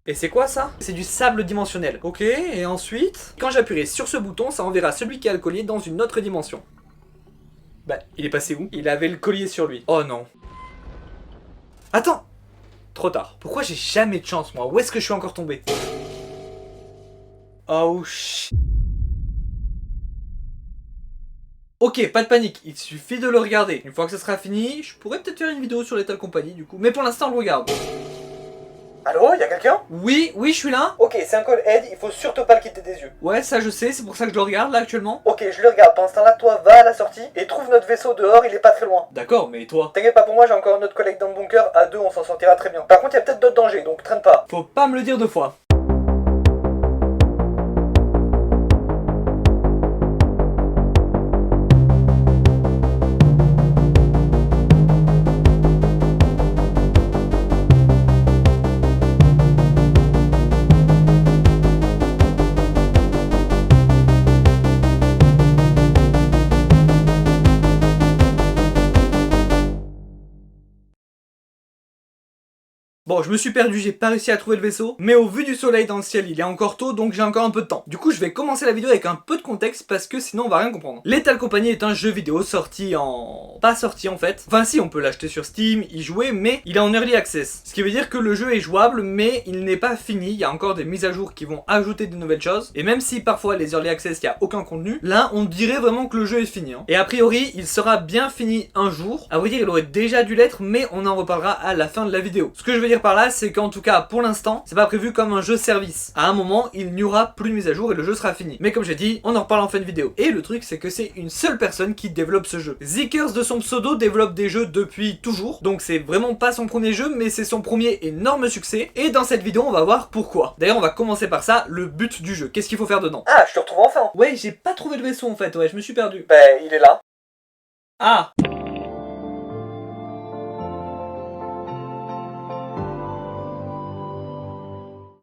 Et c'est quoi ça? C'est du sable dimensionnel. Ok, et ensuite, quand j'appuierai sur ce bouton, ça enverra celui qui a le collier dans une autre dimension. Bah, il est passé où? Il avait le collier sur lui. Oh non. Attends! Trop tard. Pourquoi j'ai jamais de chance, moi? Où est-ce que je suis encore tombé? Oh shit. Ok, pas de panique, il suffit de le regarder. Une fois que ça sera fini, je pourrais peut-être faire une vidéo sur Lethal Company du coup. Mais pour l'instant, on le regarde. Allô, y'a quelqu'un? Oui, je suis là. Ok, c'est un call aid, il faut surtout pas le quitter des yeux. Ouais, ça je sais, c'est pour ça que je le regarde là actuellement. Ok, je le regarde, pendant ce temps-là, toi va à la sortie et trouve notre vaisseau dehors, il est pas très loin. D'accord, mais toi? T'inquiète pas pour moi, j'ai encore notre collègue dans le bunker, à deux on s'en sortira très bien. Par contre, y'a peut-être d'autres dangers, donc traîne pas. Faut pas me le dire deux fois. Bon, je me suis perdu, j'ai pas réussi à trouver le vaisseau, mais au vu du soleil dans le ciel, il est encore tôt, donc j'ai encore un peu de temps. Du coup, je vais commencer la vidéo avec un peu de contexte, parce que sinon on va rien comprendre. Lethal Company est un jeu vidéo sorti en... pas sorti en fait. Enfin si, on peut l'acheter sur Steam, y jouer, mais il est en Early Access. Ce qui veut dire que le jeu est jouable, mais il n'est pas fini, il y a encore des mises à jour qui vont ajouter de nouvelles choses. Et même si parfois les Early Access, il y a aucun contenu, là, on dirait vraiment que le jeu est fini. Hein. Et a priori, il sera bien fini un jour. À vrai dire, il aurait déjà dû l'être, mais on en reparlera à la fin de la vidéo. Ce que je veux dire par là, c'est qu'en tout cas, pour l'instant, c'est pas prévu comme un jeu service. À un moment, il n'y aura plus de mise à jour et le jeu sera fini. Mais comme j'ai dit, on en reparle en fin de vidéo. Et le truc, c'est que c'est une seule personne qui développe ce jeu. Zikers de son pseudo développe des jeux depuis toujours. Donc c'est vraiment pas son premier jeu, mais c'est son premier énorme succès. Et dans cette vidéo, on va voir pourquoi. D'ailleurs, on va commencer par ça, le but du jeu. Qu'est-ce qu'il faut faire dedans? Ah, je te retrouve enfin. Ouais, j'ai pas trouvé le vaisseau en fait, ouais, je me suis perdu. Bah, il est là. Ah!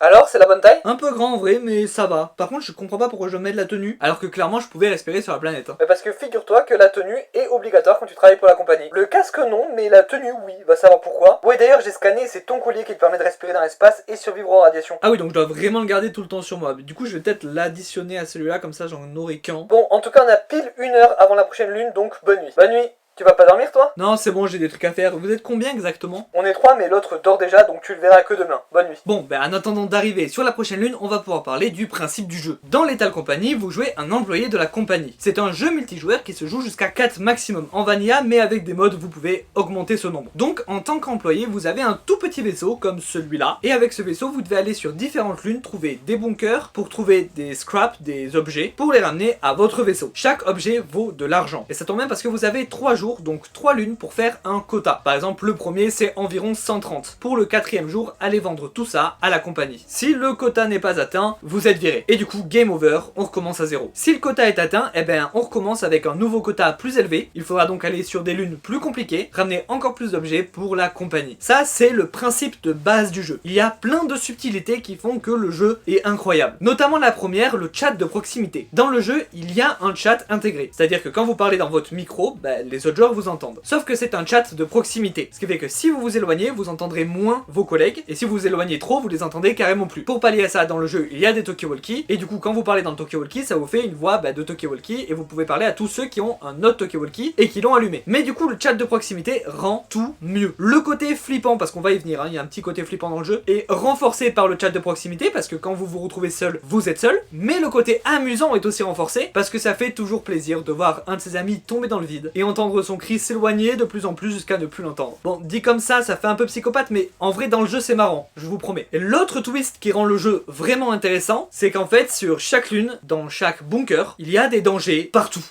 Alors, c'est la bonne taille? Un peu grand en vrai, mais ça va. Par contre, je comprends pas pourquoi je mets de la tenue, alors que clairement je pouvais respirer sur la planète. Hein. Mais parce que figure-toi que la tenue est obligatoire quand tu travailles pour la compagnie. Le casque non, mais la tenue oui, va savoir pourquoi. Ouais d'ailleurs j'ai scanné, c'est ton collier qui te permet de respirer dans l'espace et survivre aux radiations. Ah oui, donc je dois vraiment le garder tout le temps sur moi. Du coup je vais peut-être l'additionner à celui-là, comme ça j'en aurai qu'un. Bon, en tout cas on a pile 1 heure avant la prochaine lune, donc bonne nuit. Bonne nuit. Tu vas pas dormir toi? Non c'est bon, j'ai des trucs à faire. Vous êtes combien exactement? On est 3 mais l'autre dort déjà, donc tu le verras que demain. Bonne nuit. Bon, en attendant d'arriver sur la prochaine lune, on va pouvoir parler du principe du jeu. Dans Lethal Company, vous jouez un employé de la compagnie. C'est un jeu multijoueur qui se joue jusqu'à 4 maximum en vanilla, mais avec des modes vous pouvez augmenter ce nombre. Donc en tant qu'employé, vous avez un tout petit vaisseau comme celui-là, et avec ce vaisseau, vous devez aller sur différentes lunes, trouver des bunkers pour trouver des scraps, des objets, pour les ramener à votre vaisseau. Chaque objet vaut de l'argent. Et ça tombe bien parce que vous avez 3 jours, donc 3 lunes pour faire un quota. Par exemple, le premier c'est environ 130. Pour le 4e jour, allez vendre tout ça à la compagnie. Si le quota n'est pas atteint, vous êtes viré. Et du coup, game over, on recommence à zéro. Si le quota est atteint, on recommence avec un nouveau quota plus élevé. Il faudra donc aller sur des lunes plus compliquées, ramener encore plus d'objets pour la compagnie. Ça, c'est le principe de base du jeu. Il y a plein de subtilités qui font que le jeu est incroyable. Notamment la première, le chat de proximité. Dans le jeu, il y a un chat intégré. C'est-à-dire que quand vous parlez dans votre micro, les autres joueurs vous entendent. Sauf que c'est un chat de proximité. Ce qui fait que si vous vous éloignez, vous entendrez moins vos collègues. Et si vous vous éloignez trop, vous les entendez carrément plus. Pour pallier à ça, dans le jeu, il y a des talkie-walkie. Et du coup, quand vous parlez dans le talkie-walkie, ça vous fait une voix de talkie-walkie. Et vous pouvez parler à tous ceux qui ont un autre talkie-walkie et qui l'ont allumé. Mais du coup, le chat de proximité rend tout mieux. Le côté flippant, parce qu'on va y venir, il y a un petit côté flippant dans le jeu, est renforcé par le chat de proximité, parce que quand vous vous retrouvez seul, vous êtes seul. Mais le côté amusant est aussi renforcé, parce que ça fait toujours plaisir de voir un de ses amis tomber dans le vide et entendre son cri s'éloigner de plus en plus jusqu'à ne plus l'entendre. Bon, dit comme ça fait un peu psychopathe, mais en vrai dans le jeu c'est marrant, je vous promets. Et l'autre twist qui rend le jeu vraiment intéressant, c'est qu'en fait sur chaque lune, dans chaque bunker, il y a des dangers partout.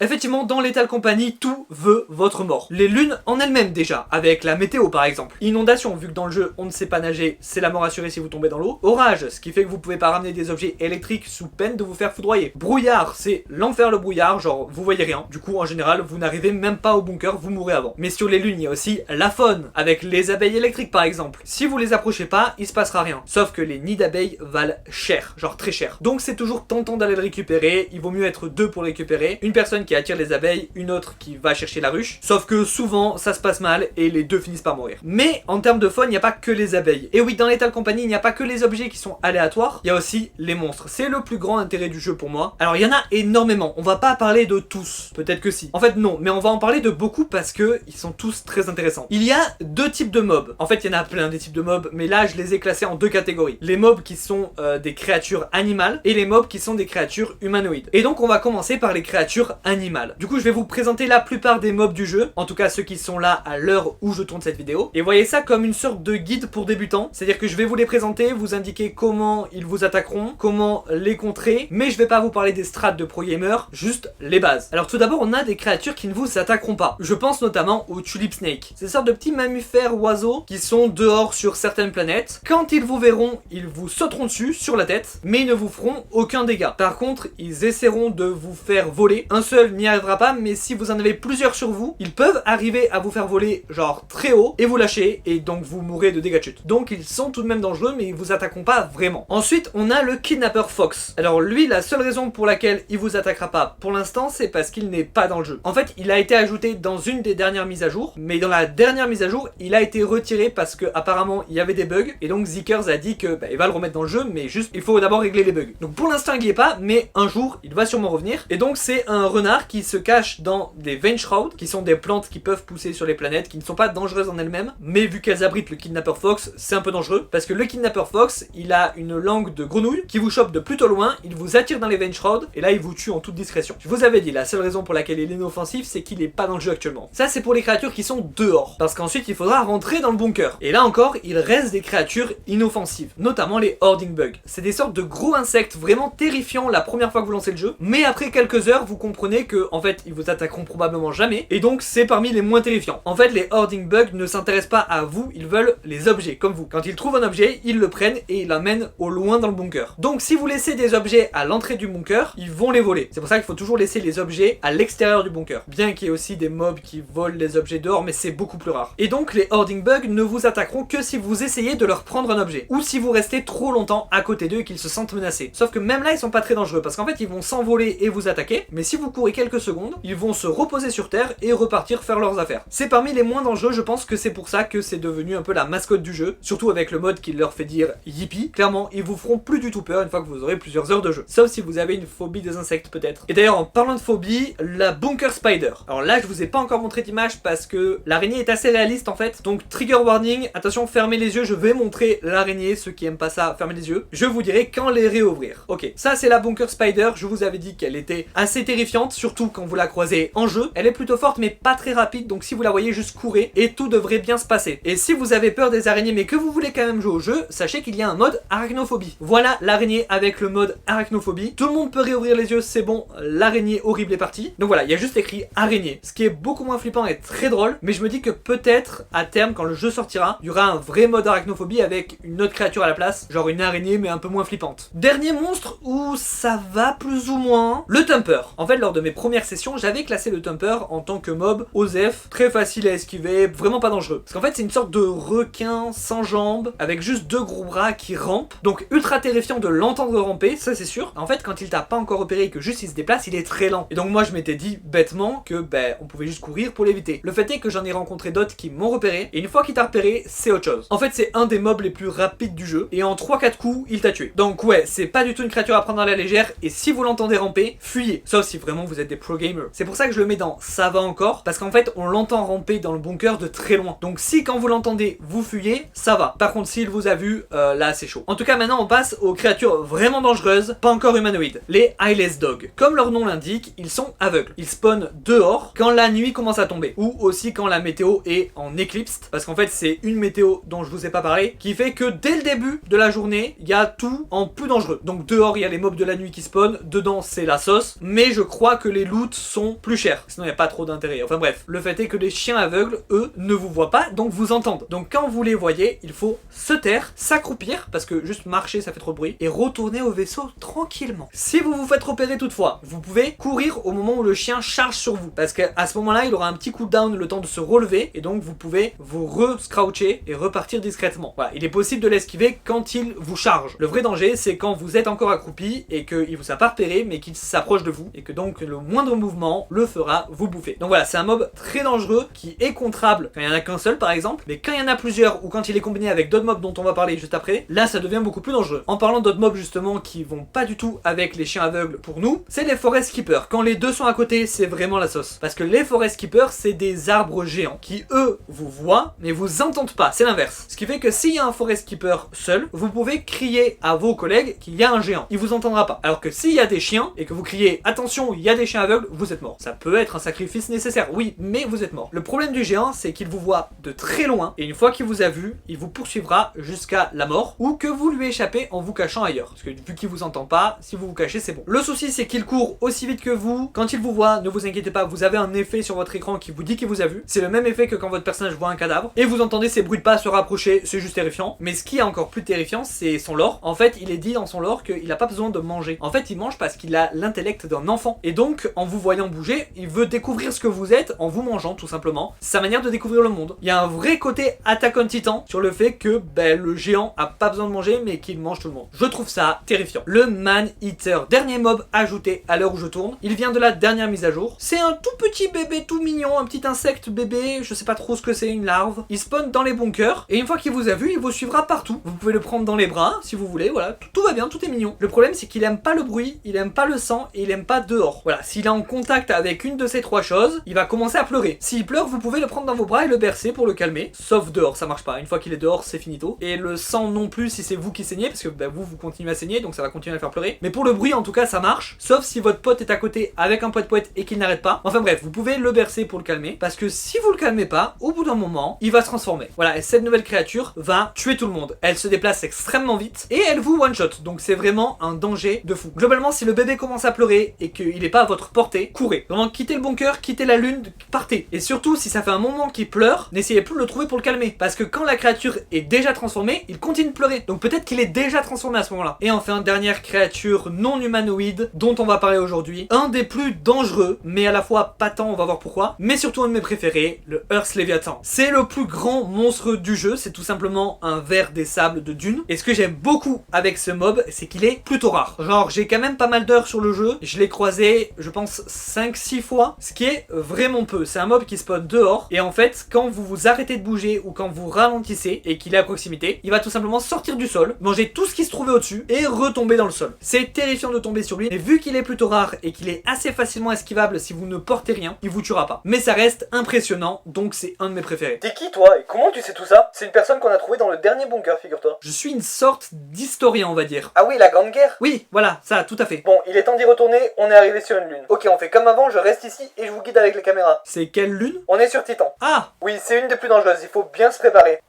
Effectivement, dans Lethal Company, tout veut votre mort. Les lunes en elles-mêmes déjà, avec la météo par exemple. Inondation, vu que dans le jeu on ne sait pas nager, c'est la mort assurée si vous tombez dans l'eau. Orage, ce qui fait que vous pouvez pas ramener des objets électriques sous peine de vous faire foudroyer. Brouillard, c'est l'enfer le brouillard, genre vous voyez rien. Du coup en général vous n'arrivez même pas au bunker, vous mourrez avant. Mais sur les lunes il y a aussi la faune, avec les abeilles électriques par exemple. Si vous les approchez pas, il se passera rien. Sauf que les nids d'abeilles valent cher, genre très cher. Donc c'est toujours tentant d'aller le récupérer, il vaut mieux être deux pour le récupérer. Une personne qui qui attire les abeilles, une autre qui va chercher la ruche. Sauf que souvent ça se passe mal et les deux finissent par mourir. Mais en termes de faune, il n'y a pas que les abeilles. Et oui, dans Lethal Company, il n'y a pas que les objets qui sont aléatoires, il y a aussi les monstres. C'est le plus grand intérêt du jeu pour moi. Alors il y en a énormément, on va pas parler de tous, peut-être que si. En fait non, mais on va en parler de beaucoup parce que ils sont tous très intéressants. Il y a deux types de mobs. En fait il y en a plein des types de mobs, mais là je les ai classés en deux catégories. Les mobs qui sont des créatures animales et les mobs qui sont des créatures humanoïdes. Et donc on va commencer par les créatures animales. Du coup je vais vous présenter la plupart des mobs du jeu, en tout cas ceux qui sont là à l'heure où je tourne cette vidéo. Et voyez ça comme une sorte de guide pour débutants, c'est-à-dire que je vais vous les présenter, vous indiquer comment ils vous attaqueront, comment les contrer, mais je vais pas vous parler des strats de pro gamer, juste les bases. Alors tout d'abord on a des créatures qui ne vous attaqueront pas. Je pense notamment aux Tulip Snake. Ces sortes de petits mammifères oiseaux qui sont dehors sur certaines planètes. Quand ils vous verront, ils vous sauteront dessus sur la tête, mais ils ne vous feront aucun dégât. Par contre, ils essaieront de vous faire voler. Un seul n'y arrivera pas, mais si vous en avez plusieurs sur vous, ils peuvent arriver à vous faire voler genre très haut et vous lâcher, et donc vous mourrez de dégâts de chute. Donc ils sont tout de même dangereux, mais ils vous attaqueront pas vraiment. Ensuite, on a le Kidnapper Fox. Alors lui, la seule raison pour laquelle il vous attaquera pas pour l'instant, c'est parce qu'il n'est pas dans le jeu. En fait, il a été ajouté dans une des dernières mises à jour, mais dans la dernière mise à jour, il a été retiré parce que apparemment il y avait des bugs, et donc Zikers a dit que il va le remettre dans le jeu, mais juste il faut d'abord régler les bugs. Donc pour l'instant il y est pas, mais un jour il va sûrement revenir. Et donc c'est un renard qui se cache dans des Vein Shroud, qui sont des plantes qui peuvent pousser sur les planètes, qui ne sont pas dangereuses en elles-mêmes, mais vu qu'elles abritent le Kidnapper Fox, c'est un peu dangereux, parce que le Kidnapper Fox, il a une langue de grenouille qui vous chope de plutôt loin, il vous attire dans les Vein Shroud, et là il vous tue en toute discrétion. Je vous avais dit, la seule raison pour laquelle il est inoffensif, c'est qu'il est pas dans le jeu actuellement. Ça c'est pour les créatures qui sont dehors, parce qu'ensuite il faudra rentrer dans le bunker. Et là encore, il reste des créatures inoffensives, notamment les Hoarding Bugs. C'est des sortes de gros insectes vraiment terrifiants la première fois que vous lancez le jeu, mais après quelques heures, vous comprenez que en fait ils vous attaqueront probablement jamais, et donc c'est parmi les moins terrifiants. En fait, les Hoarding Bugs ne s'intéressent pas à vous, ils veulent les objets, comme vous. Quand ils trouvent un objet, ils le prennent et ils l'amènent au loin dans le bunker. Donc si vous laissez des objets à l'entrée du bunker, ils vont les voler. C'est pour ça qu'il faut toujours laisser les objets à l'extérieur du bunker. Bien qu'il y ait aussi des mobs qui volent les objets dehors, mais c'est beaucoup plus rare. Et donc les Hoarding Bugs ne vous attaqueront que si vous essayez de leur prendre un objet, ou si vous restez trop longtemps à côté d'eux et qu'ils se sentent menacés. Sauf que même là ils sont pas très dangereux, parce qu'en fait ils vont s'envoler et vous attaquer, mais si vous courez quelques secondes, ils vont se reposer sur terre et repartir faire leurs affaires. C'est parmi les moins dangereux, je pense que c'est pour ça que c'est devenu un peu la mascotte du jeu, surtout avec le mode qui leur fait dire yippee. Clairement, ils vous feront plus du tout peur une fois que vous aurez plusieurs heures de jeu. Sauf si vous avez une phobie des insectes peut-être. Et d'ailleurs, en parlant de phobie, la Bunker Spider. Alors là, je vous ai pas encore montré d'image parce que l'araignée est assez réaliste en fait. Donc trigger warning, attention, fermez les yeux, je vais montrer l'araignée, ceux qui aiment pas ça, fermez les yeux. Je vous dirai quand les réouvrir. Ok, ça c'est la Bunker Spider, je vous avais dit qu'elle était assez terrifiante, surtout quand vous la croisez en jeu. Elle est plutôt forte mais pas très rapide, donc si vous la voyez, juste courez et tout devrait bien se passer. Et si vous avez peur des araignées mais que vous voulez quand même jouer au jeu, sachez qu'il y a un mode arachnophobie. Voilà l'araignée avec le mode arachnophobie. Tout le monde peut réouvrir les yeux, c'est bon, l'araignée horrible est partie. Donc voilà, il y a juste écrit araignée, ce qui est beaucoup moins flippant et très drôle, mais je me dis que peut-être à terme, quand le jeu sortira, il y aura un vrai mode arachnophobie avec une autre créature à la place, genre une araignée mais un peu moins flippante. Dernier monstre où ça va plus ou moins, le Thumper. En fait, lors de mes premières sessions, j'avais classé le Thumper en tant que mob OSEF, très facile à esquiver, vraiment pas dangereux. Parce qu'en fait, c'est une sorte de requin sans jambes, avec juste deux gros bras qui rampent, donc ultra terrifiant de l'entendre ramper, ça c'est sûr. En fait, quand il t'a pas encore repéré et que juste il se déplace, il est très lent. Et donc moi je m'étais dit bêtement que on pouvait juste courir pour l'éviter. Le fait est que j'en ai rencontré d'autres qui m'ont repéré, et une fois qu'il t'a repéré, c'est autre chose. En fait, c'est un des mobs les plus rapides du jeu, et en 3-4 coups, il t'a tué. Donc ouais, c'est pas du tout une créature à prendre à la légère, et si vous l'entendez ramper, fuyez. Sauf si vraiment vous êtes des pro gamers. C'est pour ça que je le mets dans ça va encore, parce qu'en fait, on l'entend ramper dans le bunker de très loin. Donc si quand vous l'entendez, vous fuyez, ça va. Par contre, s'il vous a vu, là c'est chaud. En tout cas, maintenant on passe aux créatures vraiment dangereuses, pas encore humanoïdes. Les Eyeless Dogs. Comme leur nom l'indique, ils sont aveugles. Ils spawnent dehors quand la nuit commence à tomber, ou aussi quand la météo est en éclipse, parce qu'en fait c'est une météo dont je vous ai pas parlé, qui fait que dès le début de la journée, il y a tout en plus dangereux. Donc dehors il y a les mobs de la nuit qui spawnent, dedans c'est la sauce, mais je crois que les loots sont plus chers, sinon il n'y a pas trop d'intérêt. Enfin bref, le fait est que les chiens aveugles, eux, ne vous voient pas, donc vous entendent. Donc quand vous les voyez, il faut se taire, s'accroupir, parce que juste marcher ça fait trop de bruit, et retourner au vaisseau tranquillement. Si vous vous faites repérer toutefois, vous pouvez courir au moment où le chien charge sur vous, parce qu'à ce moment-là, il aura un petit cooldown, le temps de se relever, et donc vous pouvez vous re-scroucher et repartir discrètement. Voilà, il est possible de l'esquiver quand il vous charge. Le vrai danger, c'est quand vous êtes encore accroupi et qu'il vous a pas repéré, mais qu'il s'approche de vous, et que donc le moindre mouvement le fera vous bouffer. Donc voilà, c'est un mob très dangereux qui est contrable quand il n'y en a qu'un seul par exemple, mais quand il y en a plusieurs ou quand il est combiné avec d'autres mobs dont on va parler juste après, là ça devient beaucoup plus dangereux. En parlant d'autres mobs justement qui vont pas du tout avec les chiens aveugles pour nous, c'est les forest keepers. Quand les deux sont à côté, c'est vraiment la sauce. Parce que les forest keepers, c'est des arbres géants qui eux vous voient mais vous entendent pas, c'est l'inverse. Ce qui fait que s'il y a un forest keeper seul, vous pouvez crier à vos collègues qu'il y a un géant. Il vous entendra pas. Alors que s'il y a des chiens et que vous criez attention, il y a des chiens aveugles, vous êtes mort. Ça peut être un sacrifice nécessaire, oui, mais vous êtes mort. Le problème du géant, c'est qu'il vous voit de très loin et une fois qu'il vous a vu, il vous poursuivra jusqu'à la mort ou que vous lui échappez en vous cachant ailleurs. Parce que vu qu'il vous entend pas, si vous vous cachez, c'est bon. Le souci, c'est qu'il court aussi vite que vous. Quand il vous voit, ne vous inquiétez pas, vous avez un effet sur votre écran qui vous dit qu'il vous a vu. C'est le même effet que quand votre personnage voit un cadavre et vous entendez ces bruits de pas se rapprocher, c'est juste terrifiant. Mais ce qui est encore plus terrifiant, c'est son lore. En fait, il est dit dans son lore qu'il a pas besoin de manger. En fait, il mange parce qu'il a l'intellect d'un enfant. Et donc, en vous voyant bouger, il veut découvrir ce que vous êtes en vous mangeant, tout simplement. C'est sa manière de découvrir le monde. Il y a un vrai côté Attack on Titan sur le fait que le géant a pas besoin de manger, mais qu'il mange tout le monde. Je trouve ça terrifiant. Le Man-Eater, dernier mob ajouté à l'heure où je tourne. Il vient de la dernière mise à jour. C'est un tout petit bébé tout mignon, un petit insecte bébé, je sais pas trop ce que c'est, une larve. Il spawn dans les bunkers, et une fois qu'il vous a vu, il vous suivra partout. Vous pouvez le prendre dans les bras, si vous voulez, voilà, tout va bien, tout est mignon. Le problème, c'est qu'il aime pas le bruit, il aime pas le sang, et il aime pas dehors. Voilà, s'il est en contact avec une de ces trois choses, il va commencer à pleurer. S'il pleure, vous pouvez le prendre dans vos bras et le bercer pour le calmer, sauf dehors, ça marche pas. Une fois qu'il est dehors, c'est finito. Et le sang non plus si c'est vous qui saignez, parce que vous continuez à saigner, donc ça va continuer à le faire pleurer. Mais pour le bruit, en tout cas, ça marche, sauf si votre pote est à côté avec un poète et qu'il n'arrête pas. Enfin bref, vous pouvez le bercer pour le calmer, parce que si vous le calmez pas, au bout d'un moment, il va se transformer. Voilà, et cette nouvelle créature va tuer tout le monde. Elle se déplace extrêmement vite, et elle vous one-shot, donc c'est vraiment un danger de fou. Globalement, si le bébé commence à pleurer et qu'il est pas à votre portée, courez. Vraiment, quittez le bunker, quittez la lune, partez. Et surtout, si ça fait un moment qu'il pleure, n'essayez plus de le trouver pour le calmer, parce que quand la créature est déjà transformée, il continue de pleurer. Donc peut-être qu'il est déjà transformé à ce moment-là. Et enfin, dernière créature non humanoïde dont on va parler aujourd'hui, un des plus dangereux, mais à la fois pas tant, on va voir pourquoi, mais surtout un de mes préférés, le Earth Leviathan. C'est le plus grand monstre du jeu, c'est tout simplement un ver des sables de Dune. Et ce que j'aime beaucoup avec ce mob, c'est qu'il est plutôt rare. Genre, j'ai quand même pas mal d'heures sur le jeu, je l'ai croisé, je pense 5-6 fois, ce qui est vraiment peu. C'est un mob qui spawn dehors, et en fait, quand vous vous arrêtez de bouger ou quand vous ralentissez et qu'il est à proximité, il va tout simplement sortir du sol, manger tout ce qui se trouvait au-dessus et retomber dans le sol. C'est terrifiant de tomber sur lui, mais vu qu'il est plutôt rare et qu'il est assez facilement esquivable si vous ne portez rien, il vous tuera pas. Mais ça reste impressionnant, donc c'est un de mes préférés. T'es qui toi et comment tu sais tout ça? C'est une personne qu'on a trouvée dans le dernier bunker, figure-toi. Je suis une sorte d'historien, on va dire. Ah oui, la Grande Guerre? Oui, voilà, ça, tout à fait. Bon, il est temps d'y retourner, on est arrivé sur une lune. Ok, on fait comme avant, je reste ici et je vous guide avec les caméras. C'est quelle lune? On est sur Titan. Ah! Oui, c'est une des plus dangereuses, il faut bien se préparer.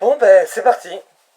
Bon c'est parti.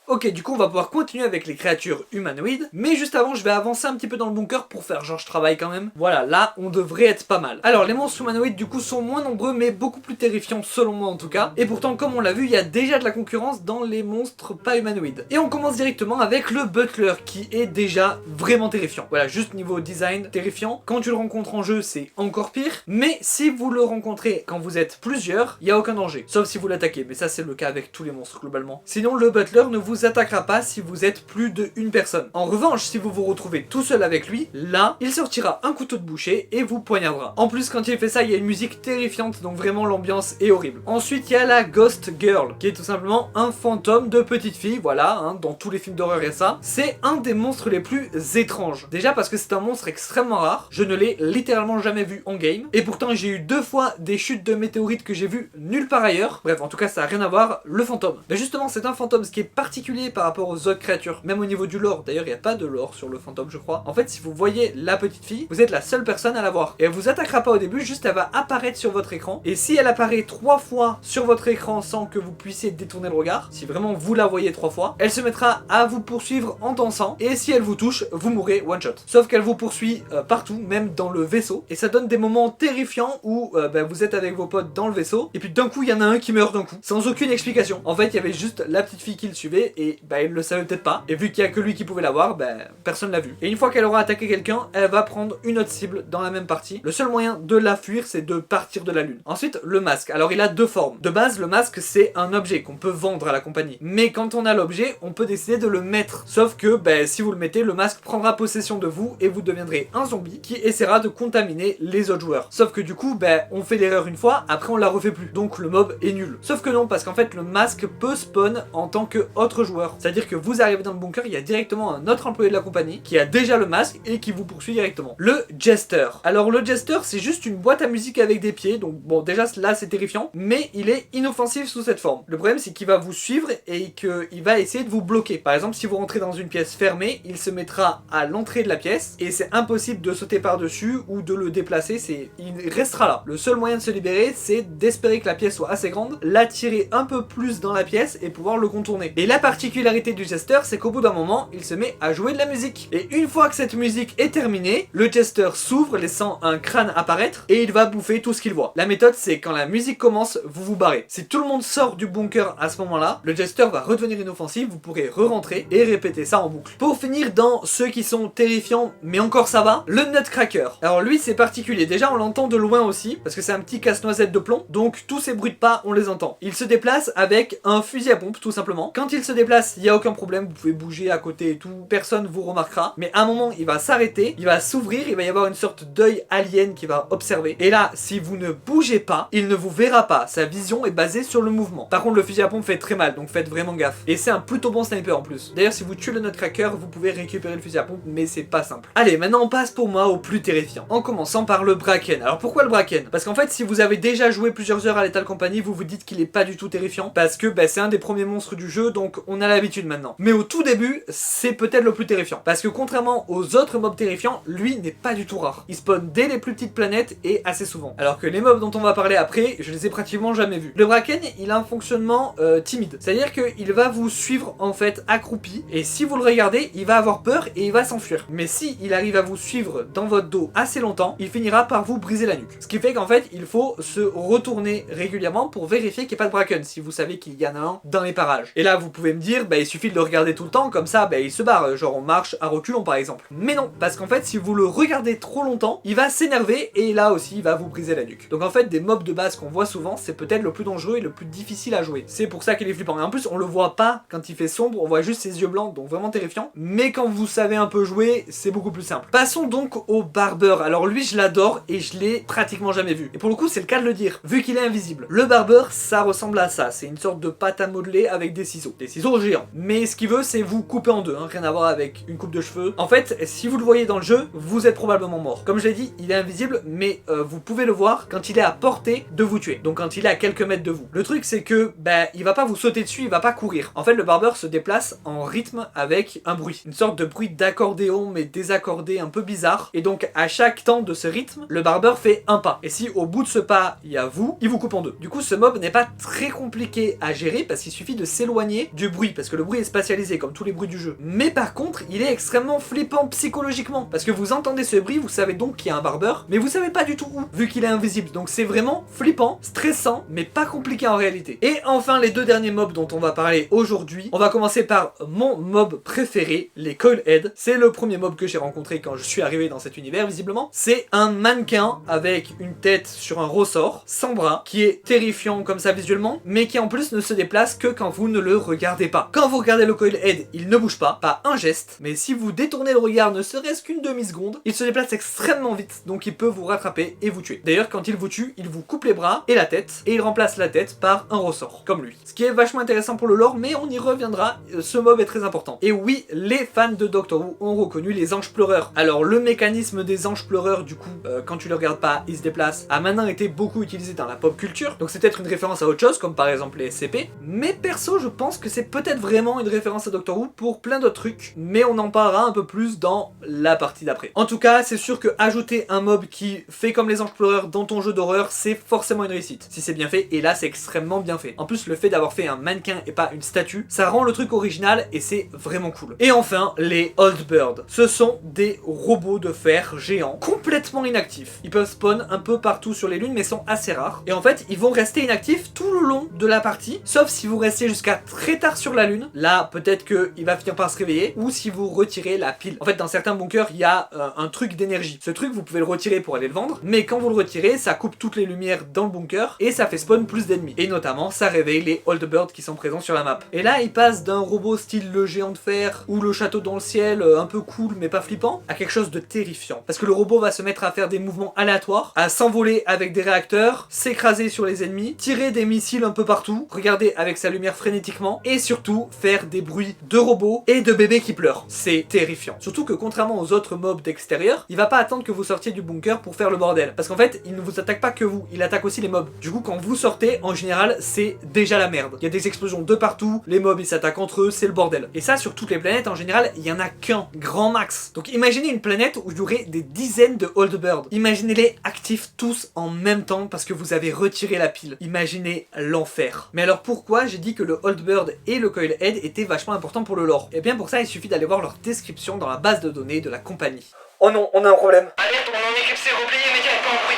Ok, du coup on va pouvoir continuer avec les créatures humanoïdes, mais juste avant je vais avancer un petit peu dans le bunker pour faire genre je travaille quand même. Voilà, là on devrait être pas mal. Alors les monstres humanoïdes du coup sont moins nombreux mais beaucoup plus terrifiants selon moi en tout cas. Et pourtant comme on l'a vu, il y a déjà de la concurrence dans les monstres pas humanoïdes. Et on commence directement avec le Butler qui est déjà vraiment terrifiant. Voilà, juste niveau design terrifiant. Quand tu le rencontres en jeu c'est encore pire, mais si vous le rencontrez quand vous êtes plusieurs, il n'y a aucun danger. Sauf si vous l'attaquez, mais ça c'est le cas avec tous les monstres globalement. Sinon le Butler ne vous attaquera pas si vous êtes plus d'une personne. En revanche, si vous vous retrouvez tout seul avec lui, là, il sortira un couteau de boucher et vous poignardera. En plus, quand il fait ça, il y a une musique terrifiante, donc vraiment l'ambiance est horrible. Ensuite, il y a la Ghost Girl, qui est tout simplement un fantôme de petite fille, voilà, hein, dans tous les films d'horreur et ça. C'est un des monstres les plus étranges. Déjà parce que c'est un monstre extrêmement rare, je ne l'ai littéralement jamais vu en game, et pourtant j'ai eu 2 fois des chutes de météorites que j'ai vues nulle part ailleurs. Bref, en tout cas, ça n'a rien à voir, le fantôme. Mais justement, c'est un fantôme, ce qui est particulier par rapport aux autres créatures, même au niveau du lore. D'ailleurs, il n'y a pas de lore sur le fantôme, je crois. En fait, si vous voyez la petite fille, vous êtes la seule personne à la voir. Et elle vous attaquera pas au début, juste elle va apparaître sur votre écran. Et si elle apparaît 3 fois sur votre écran sans que vous puissiez détourner le regard, si vraiment vous la voyez 3 fois, elle se mettra à vous poursuivre en dansant. Et si elle vous touche, vous mourrez one shot. Sauf qu'elle vous poursuit partout, même dans le vaisseau. Et ça donne des moments terrifiants où vous êtes avec vos potes dans le vaisseau. Et puis d'un coup, il y en a un qui meurt d'un coup, sans aucune explication. En fait, il y avait juste la petite fille qui le suivait et bah il le savait peut-être pas. Et vu qu'il y a que lui qui pouvait l'avoir, bah personne l'a vu. Et une fois qu'elle aura attaqué quelqu'un, elle va prendre une autre cible dans la même partie. Le seul moyen de la fuir, c'est de partir de la lune. Ensuite, le masque. Alors il a deux formes. De base, le masque c'est un objet qu'on peut vendre à la compagnie. Mais quand on a l'objet, on peut décider de le mettre. Sauf que bah, si vous le mettez, le masque prendra possession de vous et vous deviendrez un zombie qui essaiera de contaminer les autres joueurs. Sauf que du coup, bah, on fait l'erreur une fois, après on la refait plus. Donc le mob est nul. Sauf que non, parce qu'en fait le masque peut spawn en tant que autre joueur. C'est-à-dire que vous arrivez dans le bunker, il y a directement un autre employé de la compagnie qui a déjà le masque et qui vous poursuit directement. Le Jester. Alors le Jester, c'est juste une boîte à musique avec des pieds, donc bon déjà là c'est terrifiant, mais il est inoffensif sous cette forme. Le problème c'est qu'il va vous suivre et qu'il va essayer de vous bloquer. Par exemple, si vous rentrez dans une pièce fermée, il se mettra à l'entrée de la pièce et c'est impossible de sauter par-dessus ou de le déplacer, il restera là. Le seul moyen de se libérer, c'est d'espérer que la pièce soit assez grande, l'attirer un peu plus dans la pièce et pouvoir le contourner. Et la particularité du Jester, c'est qu'au bout d'un moment, il se met à jouer de la musique. Et une fois que cette musique est terminée, le Jester s'ouvre, laissant un crâne apparaître et il va bouffer tout ce qu'il voit. La méthode, c'est quand la musique commence, vous vous barrez. Si tout le monde sort du bunker à ce moment-là, le Jester va redevenir inoffensif, vous pourrez re-rentrer et répéter ça en boucle. Pour finir, dans ceux qui sont terrifiants, mais encore ça va, le Nutcracker. Alors lui, c'est particulier. Déjà, on l'entend de loin aussi, parce que c'est un petit casse-noisette de plomb, donc tous ces bruits de pas, on les entend. Il se déplace avec un fusil à pompe, tout simplement. Quand il se déplace, il n'y a aucun problème, vous pouvez bouger à côté et tout, personne vous remarquera. Mais à un moment, il va s'arrêter, il va s'ouvrir, il va y avoir une sorte d'œil alien qui va observer. Et là, si vous ne bougez pas, il ne vous verra pas. Sa vision est basée sur le mouvement. Par contre, le fusil à pompe fait très mal, donc faites vraiment gaffe. Et c'est un plutôt bon sniper en plus. D'ailleurs, si vous tuez le Nutcracker, vous pouvez récupérer le fusil à pompe, mais c'est pas simple. Allez, maintenant on passe pour moi au plus terrifiant. En commençant par le Bracken. Alors pourquoi le Bracken? Parce qu'en fait, si vous avez déjà joué plusieurs heures à Lethal Company, vous vous dites qu'il est pas du tout terrifiant, parce que bah, c'est un des premiers monstres du jeu, donc on a l'habitude maintenant. Mais au tout début, c'est peut-être le plus terrifiant. Parce que contrairement aux autres mobs terrifiants, lui n'est pas du tout rare. Il spawn dès les plus petites planètes et assez souvent. Alors que les mobs dont on va parler après, je les ai pratiquement jamais vus. Le Bracken, il a un fonctionnement timide. C'est-à-dire qu'il va vous suivre en fait accroupi, et si vous le regardez, il va avoir peur et il va s'enfuir. Mais si il arrive à vous suivre dans votre dos assez longtemps, il finira par vous briser la nuque. Ce qui fait qu'en fait, il faut se retourner régulièrement pour vérifier qu'il n'y a pas de Bracken, si vous savez qu'il y en a un dans les parages. Et là, vous pouvez me dire, bah il suffit de le regarder tout le temps, comme ça, bah il se barre, genre on marche à reculons par exemple. Mais non, parce qu'en fait, si vous le regardez trop longtemps, il va s'énerver et là aussi, il va vous briser la nuque. Donc en fait, des mobs de base qu'on voit souvent, c'est peut-être le plus dangereux et le plus difficile à jouer. C'est pour ça qu'il est flippant. Et en plus, on le voit pas quand il fait sombre, on voit juste ses yeux blancs, donc vraiment terrifiant. Mais quand vous savez un peu jouer, c'est beaucoup plus simple. Passons donc au barbeur. Alors lui, je l'adore et je l'ai pratiquement jamais vu. Et pour le coup, c'est le cas de le dire, vu qu'il est invisible. Le barbeur, ça ressemble à ça. C'est une sorte de pâte à modeler avec des ciseaux. Des ciseaux géants. Mais ce qu'il veut, c'est vous couper en deux, hein, rien à voir avec une coupe de cheveux. En fait, si vous le voyez dans le jeu, vous êtes probablement mort. Comme je l'ai dit, il est invisible, mais vous pouvez le voir quand il est à portée de vous tuer. Donc quand il est à quelques mètres de vous. Le truc, c'est que, bah, il va pas vous sauter dessus, il va pas courir. En fait, le barbeur se déplace en rythme avec un bruit. Une sorte de bruit d'accordéon, mais désaccordé, un peu bizarre. Et donc, à chaque temps de ce rythme, le barbeur fait un pas. Et si au bout de ce pas, il y a vous, il vous coupe en deux. Du coup, ce mob n'est pas très compliqué à gérer parce qu'il suffit de s'éloigner du bruit, parce que le bruit est spatialisé comme tous les bruits du jeu. Mais par contre, il est extrêmement flippant psychologiquement, parce que vous entendez ce bruit, vous savez donc qu'il y a un barbeur, mais vous savez pas du tout où, vu qu'il est invisible. Donc c'est vraiment flippant, stressant, mais pas compliqué en réalité. Et enfin, les deux derniers mobs dont on va parler aujourd'hui, on va commencer par mon mob préféré, les Coilhead. C'est le premier mob que j'ai rencontré quand je suis arrivé dans cet univers, visiblement. C'est un mannequin avec une tête sur un ressort, sans bras, qui est terrifiant comme ça visuellement, mais qui en plus ne se déplace que quand vous ne le regardez pas. Quand vous regardez le Coilhead, il ne bouge pas un geste, mais si vous détournez le regard ne serait-ce qu'une demi-seconde, il se déplace extrêmement vite, donc il peut vous rattraper et vous tuer. D'ailleurs, quand il vous tue, il vous coupe les bras et la tête, et il remplace la tête par un ressort, comme lui. Ce qui est vachement intéressant pour le lore, mais on y reviendra, ce mob est très important. Et oui, les fans de Doctor Who ont reconnu les anges pleureurs. Alors le mécanisme des anges pleureurs, du coup, quand tu le regardes pas, ils se déplacent, a maintenant été beaucoup utilisé dans la pop culture, donc c'est peut-être une référence à autre chose, comme par exemple les SCP, mais perso, je pense que c'est peut-être vraiment une référence à Doctor Who pour plein d'autres trucs, mais on en parlera un peu plus dans la partie d'après. En tout cas, c'est sûr que ajouter un mob qui fait comme les anges pleureurs dans ton jeu d'horreur, c'est forcément une réussite, si c'est bien fait, et là c'est extrêmement bien fait. En plus, le fait d'avoir fait un mannequin et pas une statue, ça rend le truc original et c'est vraiment cool. Et enfin, les Old Bird. Ce sont des robots de fer géants, complètement inactifs. Ils peuvent spawn un peu partout sur les lunes, mais sont assez rares. Et en fait, ils vont rester inactifs tout le long de la partie, sauf si vous restez jusqu'à très tard sur la lune, là peut-être qu'il va finir par se réveiller, ou si vous retirez la pile. En fait dans certains bunkers il y a un truc d'énergie. Ce truc vous pouvez le retirer pour aller le vendre, mais quand vous le retirez ça coupe toutes les lumières dans le bunker et ça fait spawn plus d'ennemis. Et notamment ça réveille les Old Birds qui sont présents sur la map. Et là il passe d'un robot style le géant de fer ou le château dans le ciel un peu cool mais pas flippant à quelque chose de terrifiant. Parce que le robot va se mettre à faire des mouvements aléatoires, à s'envoler avec des réacteurs, s'écraser sur les ennemis, tirer des missiles un peu partout, regarder avec sa lumière frénétiquement et surtout faire des bruits de robots et de bébés qui pleurent. C'est terrifiant. Surtout que contrairement aux autres mobs d'extérieur, il va pas attendre que vous sortiez du bunker pour faire le bordel. Parce qu'en fait, il ne vous attaque pas que vous, il attaque aussi les mobs. Du coup, quand vous sortez, en général, c'est déjà la merde. Il y a des explosions de partout, les mobs ils s'attaquent entre eux, c'est le bordel. Et ça, sur toutes les planètes, en général, il y en a qu'un, grand max. Donc imaginez une planète où il y aurait des dizaines de Old Birds. Imaginez-les actifs tous en même temps parce que vous avez retiré la pile. Imaginez l'enfer. Mais alors pourquoi j'ai dit que le Old Bird et le Coil Head étaient vachement importants pour le lore? Et bien pour ça, il suffit d'aller voir leur description dans la base de données de la compagnie. Oh non, on a un problème. Alerte, on en éclipsé, replié immédiatement en bruit.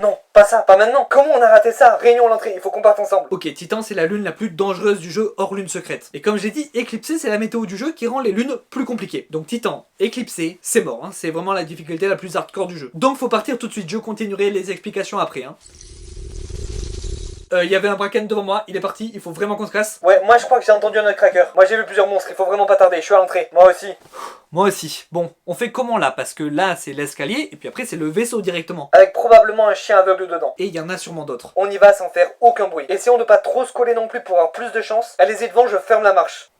Non, pas ça, pas maintenant. Comment on a raté ça? Réunion à l'entrée, il faut qu'on parte ensemble. Ok, Titan c'est la lune la plus dangereuse du jeu hors lune secrète. Et comme j'ai dit, éclipsé c'est la météo du jeu qui rend les lunes plus compliquées. Donc Titan, éclipsé, c'est mort, hein. C'est vraiment la difficulté la plus hardcore du jeu. Donc faut partir tout de suite, je continuerai les explications après. Hein. Il y avait un Bracken devant moi, il est parti, il faut vraiment qu'on se casse. Ouais, moi je crois que j'ai entendu un autre cracker. Moi j'ai vu plusieurs monstres, il faut vraiment pas tarder, je suis à l'entrée. Moi aussi. Moi aussi. Bon, on fait comment là? Parce que là c'est l'escalier et puis après c'est le vaisseau directement. Avec probablement un chien aveugle dedans. Et il y en a sûrement d'autres. On y va sans faire aucun bruit. Essayons de pas trop se coller non plus pour avoir plus de chance. Allez-y devant, je ferme la marche.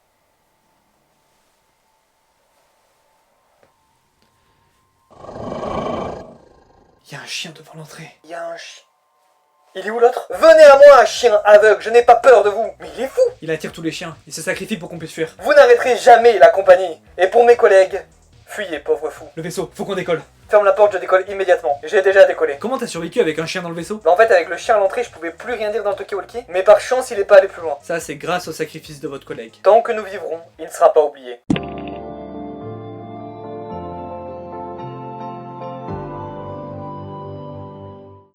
Il y a un chien devant l'entrée. Il y a un chien. Il est où l'autre? Venez à moi, chien aveugle, je n'ai pas peur de vous. Mais il est fou. Il attire tous les chiens, il se sacrifie pour qu'on puisse fuir. Vous n'arrêterez jamais la compagnie. Et pour mes collègues, fuyez, pauvre fou. Le vaisseau, faut qu'on décolle. Ferme la porte, je décolle immédiatement. J'ai déjà décollé. Comment t'as survécu avec un chien dans le vaisseau? Bah en fait, avec le chien à l'entrée, je pouvais plus rien dire dans le talkie-walkie. Mais par chance, il est pas allé plus loin. Ça c'est grâce au sacrifice de votre collègue. Tant que nous vivrons, il ne sera pas oublié.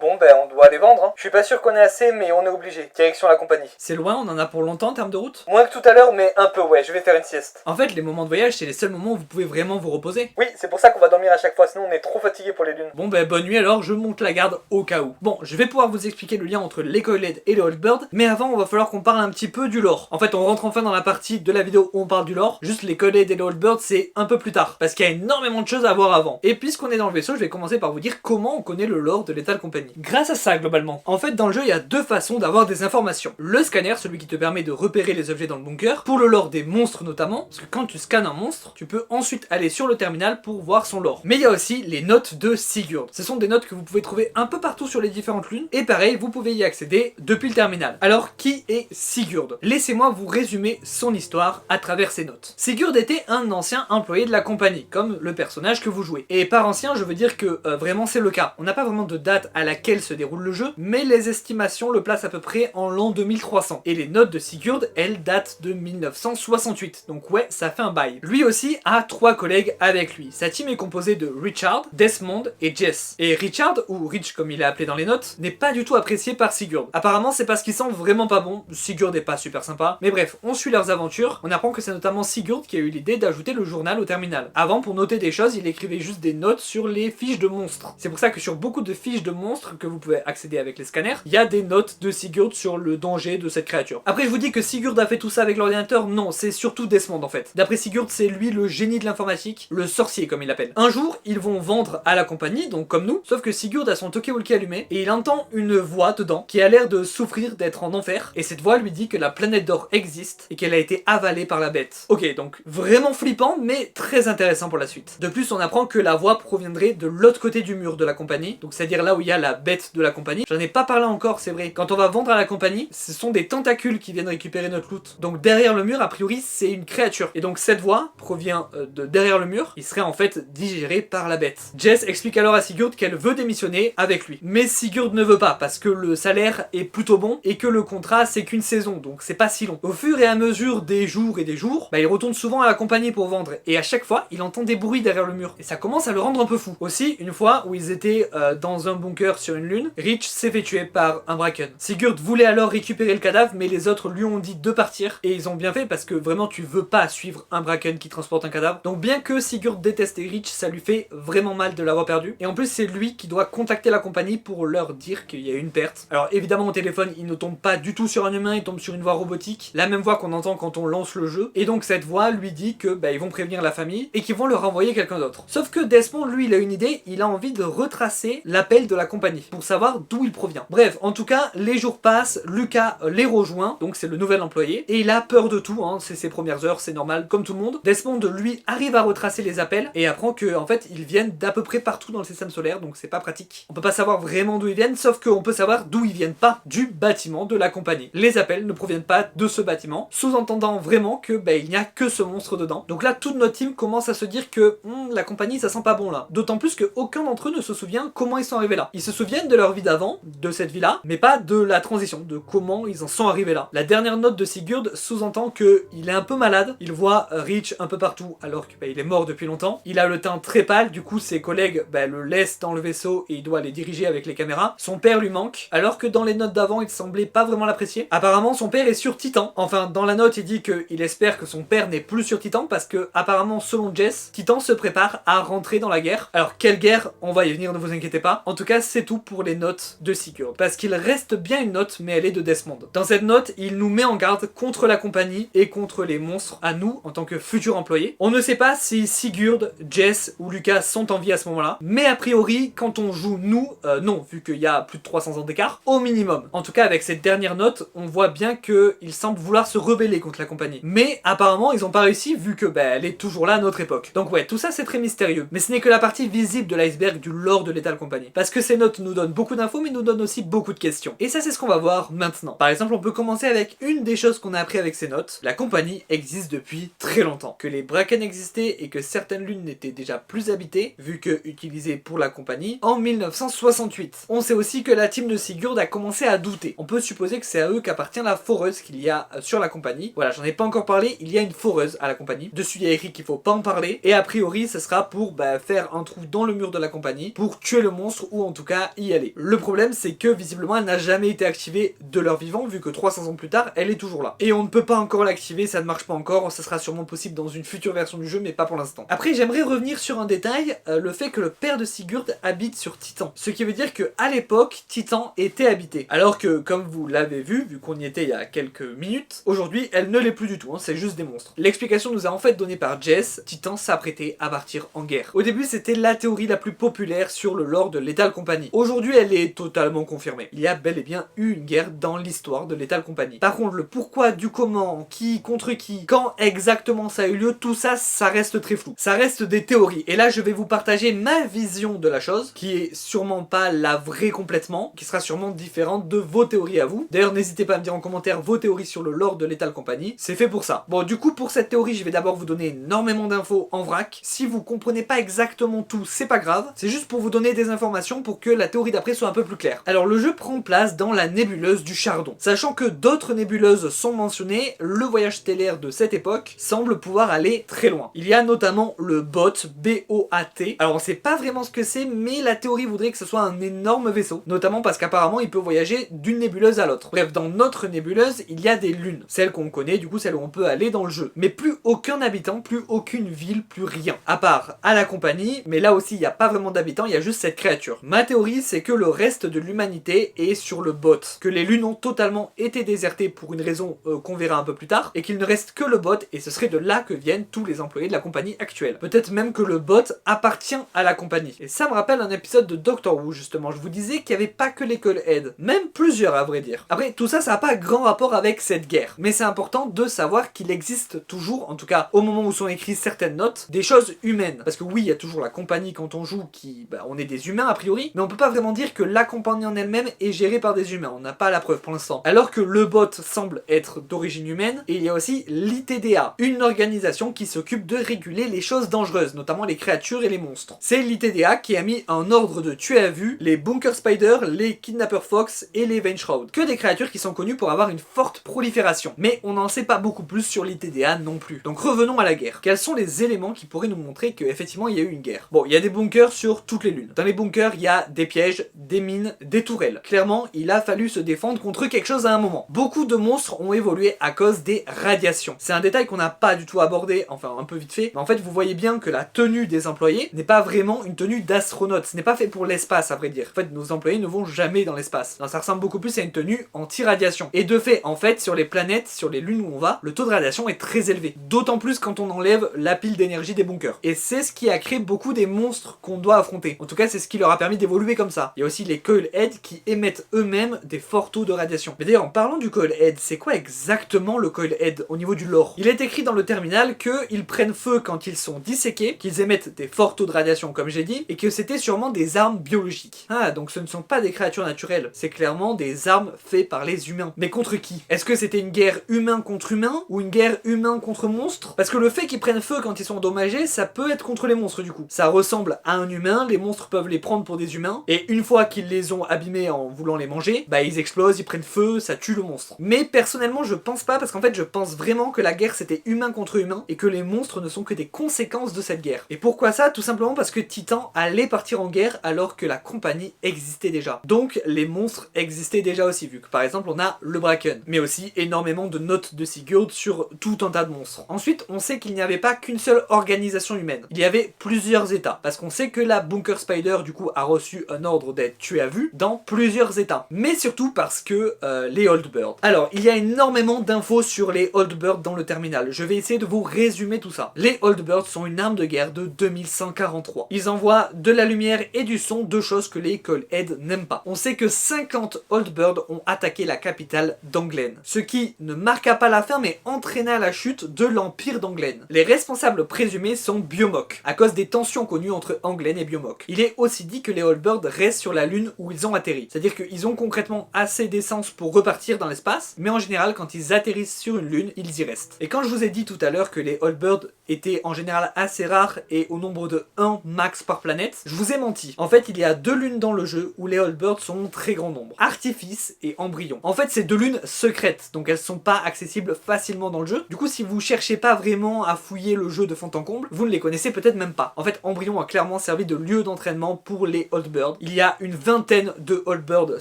Bon ben on doit aller vendre hein. Je suis pas sûr qu'on ait assez mais on est obligé. Direction la compagnie. C'est loin, on en a pour longtemps en termes de route? Moins que tout à l'heure mais un peu ouais, je vais faire une sieste. En fait les moments de voyage c'est les seuls moments où vous pouvez vraiment vous reposer. Oui, c'est pour ça qu'on va dormir à chaque fois, sinon on est trop fatigué pour les lunes. Bon ben bonne nuit alors, je monte la garde au cas où. Bon, je vais pouvoir vous expliquer le lien entre les Coilhead et le Old Bird, mais avant on va falloir qu'on parle un petit peu du lore. En fait on rentre enfin dans la partie de la vidéo où on parle du lore, juste les Coilhead et le Old Bird c'est un peu plus tard, parce qu'il y a énormément de choses à voir avant. Et puisqu'on est dans le vaisseau, je vais commencer par vous dire comment on connaît le lore de Lethal Company. Grâce à ça globalement. En fait dans le jeu il y a deux façons d'avoir des informations. Le scanner, celui qui te permet de repérer les objets dans le bunker, pour le lore des monstres notamment, parce que quand tu scannes un monstre, tu peux ensuite aller sur le terminal pour voir son lore. Mais il y a aussi les notes de Sigurd. Ce sont des notes que vous pouvez trouver un peu partout sur les différentes lunes, et pareil, vous pouvez y accéder depuis le terminal. Alors, qui est Sigurd? Laissez-moi vous résumer son histoire à travers ces notes. Sigurd était un ancien employé de la compagnie, comme le personnage que vous jouez. Et par ancien, je veux dire que vraiment c'est le cas. On n'a pas vraiment de date à laquelle se déroule le jeu, mais les estimations le placent à peu près en l'an 2300. Et les notes de Sigurd, elles datent de 1968. Donc ouais, ça fait un bail. Lui aussi a 3 collègues avec lui. Sa team est composée de Richard, Desmond et Jess. Et Richard, ou Rich comme il est appelé dans les notes, n'est pas du tout apprécié par Sigurd. Apparemment c'est parce qu'il sent vraiment pas bon. Sigurd est pas super sympa. Mais bref, on suit leurs aventures. On apprend que c'est notamment Sigurd qui a eu l'idée d'ajouter le journal au terminal. Avant, pour noter des choses, il écrivait juste des notes sur les fiches de monstres. C'est pour ça que sur beaucoup de fiches de monstres que vous pouvez accéder avec les scanners, il y a des notes de Sigurd sur le danger de cette créature. Après je vous dis que Sigurd a fait tout ça avec l'ordinateur, non, c'est surtout Desmond en fait. D'après Sigurd, c'est lui le génie de l'informatique, le sorcier comme il l'appelle. Un jour, ils vont vendre à la compagnie, donc comme nous, sauf que Sigurd a son talkie-walkie allumé et il entend une voix dedans qui a l'air de souffrir d'être en enfer, et cette voix lui dit que la planète d'or existe et qu'elle a été avalée par la bête. Ok, donc vraiment flippant mais très intéressant pour la suite. De plus, on apprend que la voix proviendrait de l'autre côté du mur de la compagnie, donc c'est-à-dire là où il y a la bête de la compagnie. J'en ai pas parlé encore, c'est vrai. Quand on va vendre à la compagnie, ce sont des tentacules qui viennent récupérer notre loot. Donc derrière le mur, a priori, c'est une créature. Et donc cette voix provient de derrière le mur. Il serait en fait digéré par la bête. Jess explique alors à Sigurd qu'elle veut démissionner avec lui. Mais Sigurd ne veut pas parce que le salaire est plutôt bon et que le contrat c'est qu'une saison, donc c'est pas si long. Au fur et à mesure des jours, il retourne souvent à la compagnie pour vendre. Et à chaque fois, il entend des bruits derrière le mur. Et ça commence à le rendre un peu fou. Aussi, une fois où ils étaient dans un bunker sur une lune, Reach s'est fait tuer par un Bracken. Sigurd voulait alors récupérer le cadavre, mais les autres lui ont dit de partir, et ils ont bien fait parce que vraiment tu veux pas suivre un Bracken qui transporte un cadavre. Donc bien que Sigurd détestait Reach, ça lui fait vraiment mal de l'avoir perdu. Et en plus c'est lui qui doit contacter la compagnie pour leur dire qu'il y a une perte. Alors évidemment au téléphone il ne tombe pas du tout sur un humain, il tombe sur une voix robotique, la même voix qu'on entend quand on lance le jeu. Et donc cette voix lui dit que ils vont prévenir la famille et qu'ils vont leur envoyer quelqu'un d'autre. Sauf que Desmond lui il a une idée, il a envie de retracer l'appel de la compagnie pour savoir d'où il provient. Bref, en tout cas les jours passent, Lucas les rejoint, donc c'est le nouvel employé, et il a peur de tout, hein, c'est ses premières heures, c'est normal, comme tout le monde. Desmond lui arrive à retracer les appels et apprend que en fait ils viennent d'à peu près partout dans le système solaire, donc c'est pas pratique. On peut pas savoir vraiment d'où ils viennent, sauf qu'on peut savoir d'où ils viennent pas, du bâtiment de la compagnie. Les appels ne proviennent pas de ce bâtiment, sous-entendant vraiment que il n'y a que ce monstre dedans. Donc là toute notre team commence à se dire que la compagnie ça sent pas bon là. D'autant plus que aucun d'entre eux ne se souvient comment ils sont arrivés là. Ils se souviennent de leur vie d'avant, de cette vie là, mais pas de la transition, de comment ils en sont arrivés là. La dernière note de Sigurd sous-entend que il est un peu malade, il voit Reach un peu partout alors que il est mort depuis longtemps. Il a le teint très pâle, du coup ses collègues le laissent dans le vaisseau et il doit les diriger avec les caméras. Son père lui manque, alors que dans les notes d'avant il semblait pas vraiment l'apprécier. Apparemment son père est sur Titan. Enfin dans la note il dit qu'il espère que son père n'est plus sur Titan parce que apparemment selon Jess, Titan se prépare à rentrer dans la guerre. Alors quelle guerre? On va y venir, ne vous inquiétez pas. En tout cas c'est tout pour les notes de Sigurd. Parce qu'il reste bien une note mais elle est de Desmond. Dans cette note il nous met en garde contre la compagnie et contre les monstres à nous en tant que futurs employés. On ne sait pas si Sigurd, Jess ou Lucas sont en vie à ce moment-là, mais a priori quand on joue nous, non, vu qu'il y a plus de 300 ans d'écart, au minimum. En tout cas avec cette dernière note, on voit bien qu'ils semblent vouloir se rebeller contre la compagnie. Mais apparemment ils ont pas réussi vu que elle est toujours là à notre époque. Donc ouais, tout ça c'est très mystérieux. Mais ce n'est que la partie visible de l'iceberg du lore de Lethal Company. Parce que ces notes nous donnent beaucoup d'infos mais nous donnent aussi beaucoup de questions. Et ça c'est ce qu'on va voir maintenant. Par exemple on peut commencer avec une des choses qu'on a appris avec ces notes. La compagnie existe depuis très longtemps. Que les Bracken existaient et que certaines lunes n'étaient déjà plus habitées, vu que utilisées pour la compagnie, en 1968. On sait aussi que la team de Sigurd a commencé à douter. On peut supposer que c'est à eux qu'appartient la foreuse qu'il y a sur la compagnie. Voilà, j'en ai pas encore parlé, il y a une foreuse à la compagnie. Dessus il y a écrit qu'il faut pas en parler, et a priori ce sera pour faire un trou dans le mur de la compagnie, pour tuer le monstre, ou en tout cas y aller. Le problème c'est que visiblement elle n'a jamais été activée de leur vivant, vu que 300 ans plus tard, elle est toujours là. Et on ne peut pas encore l'activer, ça ne marche pas encore, ça sera sûrement possible dans une future version du jeu, mais pas pour l'instant. Après j'aimerais revenir sur un détail, le fait que le père de Sigurd habite sur Titan. Ce qui veut dire que à l'époque, Titan était habité. Alors que, comme vous l'avez vu qu'on y était il y a quelques minutes, aujourd'hui elle ne l'est plus du tout, c'est juste des monstres. L'explication nous a en fait donnée par Jess, Titan s'apprêtait à partir en guerre. Au début c'était la théorie la plus populaire sur le lore de Lethal Company. Aujourd'hui elle est totalement confirmée. Il y a bel et bien eu une guerre dans l'histoire de Lethal Company. Par contre le pourquoi, du comment, qui contre qui, quand exactement ça a eu lieu, tout ça, ça reste très flou. Ça reste des théories. Et là je vais vous partager ma vision de la chose, qui est sûrement pas la vraie complètement, qui sera sûrement différente de vos théories à vous. D'ailleurs n'hésitez pas à me dire en commentaire vos théories sur le lore de Lethal Company, c'est fait pour ça. Bon du coup pour cette théorie je vais d'abord vous donner énormément d'infos en vrac. Si vous comprenez pas exactement tout, c'est pas grave, c'est juste pour vous donner des informations pour que la théorie d'après soit un peu plus claire. Alors le jeu prend place dans la nébuleuse du Chardon. Sachant que d'autres nébuleuses sont mentionnées, le voyage stellaire de cette époque semble pouvoir aller très loin. Il y a notamment le BOT, B-O-A-T. Alors on sait pas vraiment ce que c'est, mais la théorie voudrait que ce soit un énorme vaisseau, notamment parce qu'apparemment il peut voyager d'une nébuleuse à l'autre. Bref, dans notre nébuleuse, il y a des lunes, celles qu'on connaît, du coup celles où on peut aller dans le jeu. Mais plus aucun habitant, plus aucune ville, plus rien. À part à la compagnie, mais là aussi il n'y a pas vraiment d'habitants, il y a juste cette créature. Ma théorie c'est que le reste de l'humanité est sur le BOT, que les lunes ont totalement été désertées pour une raison qu'on verra un peu plus tard, et qu'il ne reste que le BOT, et ce serait de là que viennent tous les employés de la compagnie actuelle. Peut-être même que le BOT appartient à la compagnie. Et ça me rappelle un épisode de Doctor Who justement, je vous disais qu'il n'y avait pas que l'école Ed, même plusieurs à vrai dire. Après tout ça, ça n'a pas grand rapport avec cette guerre, mais c'est important de savoir qu'il existe toujours, en tout cas au moment où sont écrites certaines notes, des choses humaines. Parce que oui, il y a toujours la compagnie quand on joue qui, on est des humains a priori, mais on peut pas vraiment dire que la compagnie en elle-même est gérée par des humains, on n'a pas la preuve pour l'instant. Alors que le BOT semble être d'origine humaine, et il y a aussi l'ITDA, une organisation qui s'occupe de réguler les choses dangereuses, notamment les créatures et les monstres. C'est l'ITDA qui a mis en ordre de tuer à vue les Bunker Spider, les Kidnapper Fox et les Vein Shroud, que des créatures qui sont connues pour avoir une forte prolifération. Mais on n'en sait pas beaucoup plus sur l'ITDA non plus. Donc revenons à la guerre. Quels sont les éléments qui pourraient nous montrer qu'effectivement il y a eu une guerre? Bon, il y a des bunkers sur toutes les lunes. Dans les bunkers, il y a des pièges, neige, des mines, des tourelles. Clairement, il a fallu se défendre contre quelque chose à un moment. Beaucoup de monstres ont évolué à cause des radiations. C'est un détail qu'on n'a pas du tout abordé, enfin un peu vite fait, mais en fait vous voyez bien que la tenue des employés n'est pas vraiment une tenue d'astronaute. Ce n'est pas fait pour l'espace à vrai dire. En fait, nos employés ne vont jamais dans l'espace. Ça ressemble beaucoup plus à une tenue anti-radiation. Et de fait, en fait, sur les planètes, sur les lunes où on va, le taux de radiation est très élevé. D'autant plus quand on enlève la pile d'énergie des bunkers. Et c'est ce qui a créé beaucoup des monstres qu'on doit affronter. En tout cas, c'est ce qui leur a permis d'évoluer comme ça. Il y a aussi les Coilheads qui émettent eux-mêmes des forts taux de radiation. Mais d'ailleurs, en parlant du Coilhead, c'est quoi exactement le Coilhead au niveau du lore? Il est écrit dans le terminal qu'ils prennent feu quand ils sont disséqués, qu'ils émettent des forts taux de radiation comme j'ai dit, et que c'était sûrement des armes biologiques. Ah, donc ce ne sont pas des créatures naturelles, c'est clairement des armes faites par les humains. Mais contre qui? Est-ce que c'était une guerre humain contre humain, ou une guerre humain contre monstre? Parce que le fait qu'ils prennent feu quand ils sont endommagés, ça peut être contre les monstres du coup. Ça ressemble à un humain, les monstres peuvent les prendre pour des humains, et une fois qu'ils les ont abîmés en voulant les manger, bah ils explosent, ils prennent feu, ça tue le monstre. Mais personnellement je pense pas, parce qu'en fait je pense vraiment que la guerre c'était humain contre humain, et que les monstres ne sont que des conséquences de cette guerre. Et pourquoi ça? Tout simplement parce que Titan allait partir en guerre alors que la compagnie existait déjà. Donc les monstres existaient déjà aussi, vu que par exemple on a le Bracken, mais aussi énormément de notes de Sigurd sur tout un tas de monstres. Ensuite on sait qu'il n'y avait pas qu'une seule organisation humaine, il y avait plusieurs états, parce qu'on sait que la Bunker Spider du coup a reçu un ordre d'être tué à vue dans plusieurs états, mais surtout parce que les Oldbirds. Alors il y a énormément d'infos sur les Oldbirds dans le terminal, je vais essayer de vous résumer tout ça. Les Oldbirds sont une arme de guerre de 2143. Ils envoient de la lumière et du son, deux choses que les Coilheads n'aiment pas. On sait que 50 Oldbirds ont attaqué la capitale d'Anglen, ce qui ne marqua pas la fin mais entraîna la chute de l'empire d'Anglen. Les responsables présumés sont Biomok, à cause des tensions connues entre Anglen et Biomok. Il est aussi dit que les Oldbirds restent sur la lune où ils ont atterri, c'est-à-dire qu'ils ont concrètement assez d'essence pour repartir dans l'espace, mais en général quand ils atterrissent sur une lune, ils y restent. Et quand je vous ai dit tout à l'heure que les Oldbirds étaient en général assez rares et au nombre de 1 max par planète, je vous ai menti. En fait, il y a 2 lunes dans le jeu où les Oldbirds sont en très grand nombre. Artifice et Embryon. En fait, c'est 2 lunes secrètes, donc elles sont pas accessibles facilement dans le jeu. Du coup, si vous cherchez pas vraiment à fouiller le jeu de fond en comble, vous ne les connaissez peut-être même pas. En fait, Embryon a clairement servi de lieu d'entraînement pour les Oldbirds. Il y a une vingtaine de Oldbirds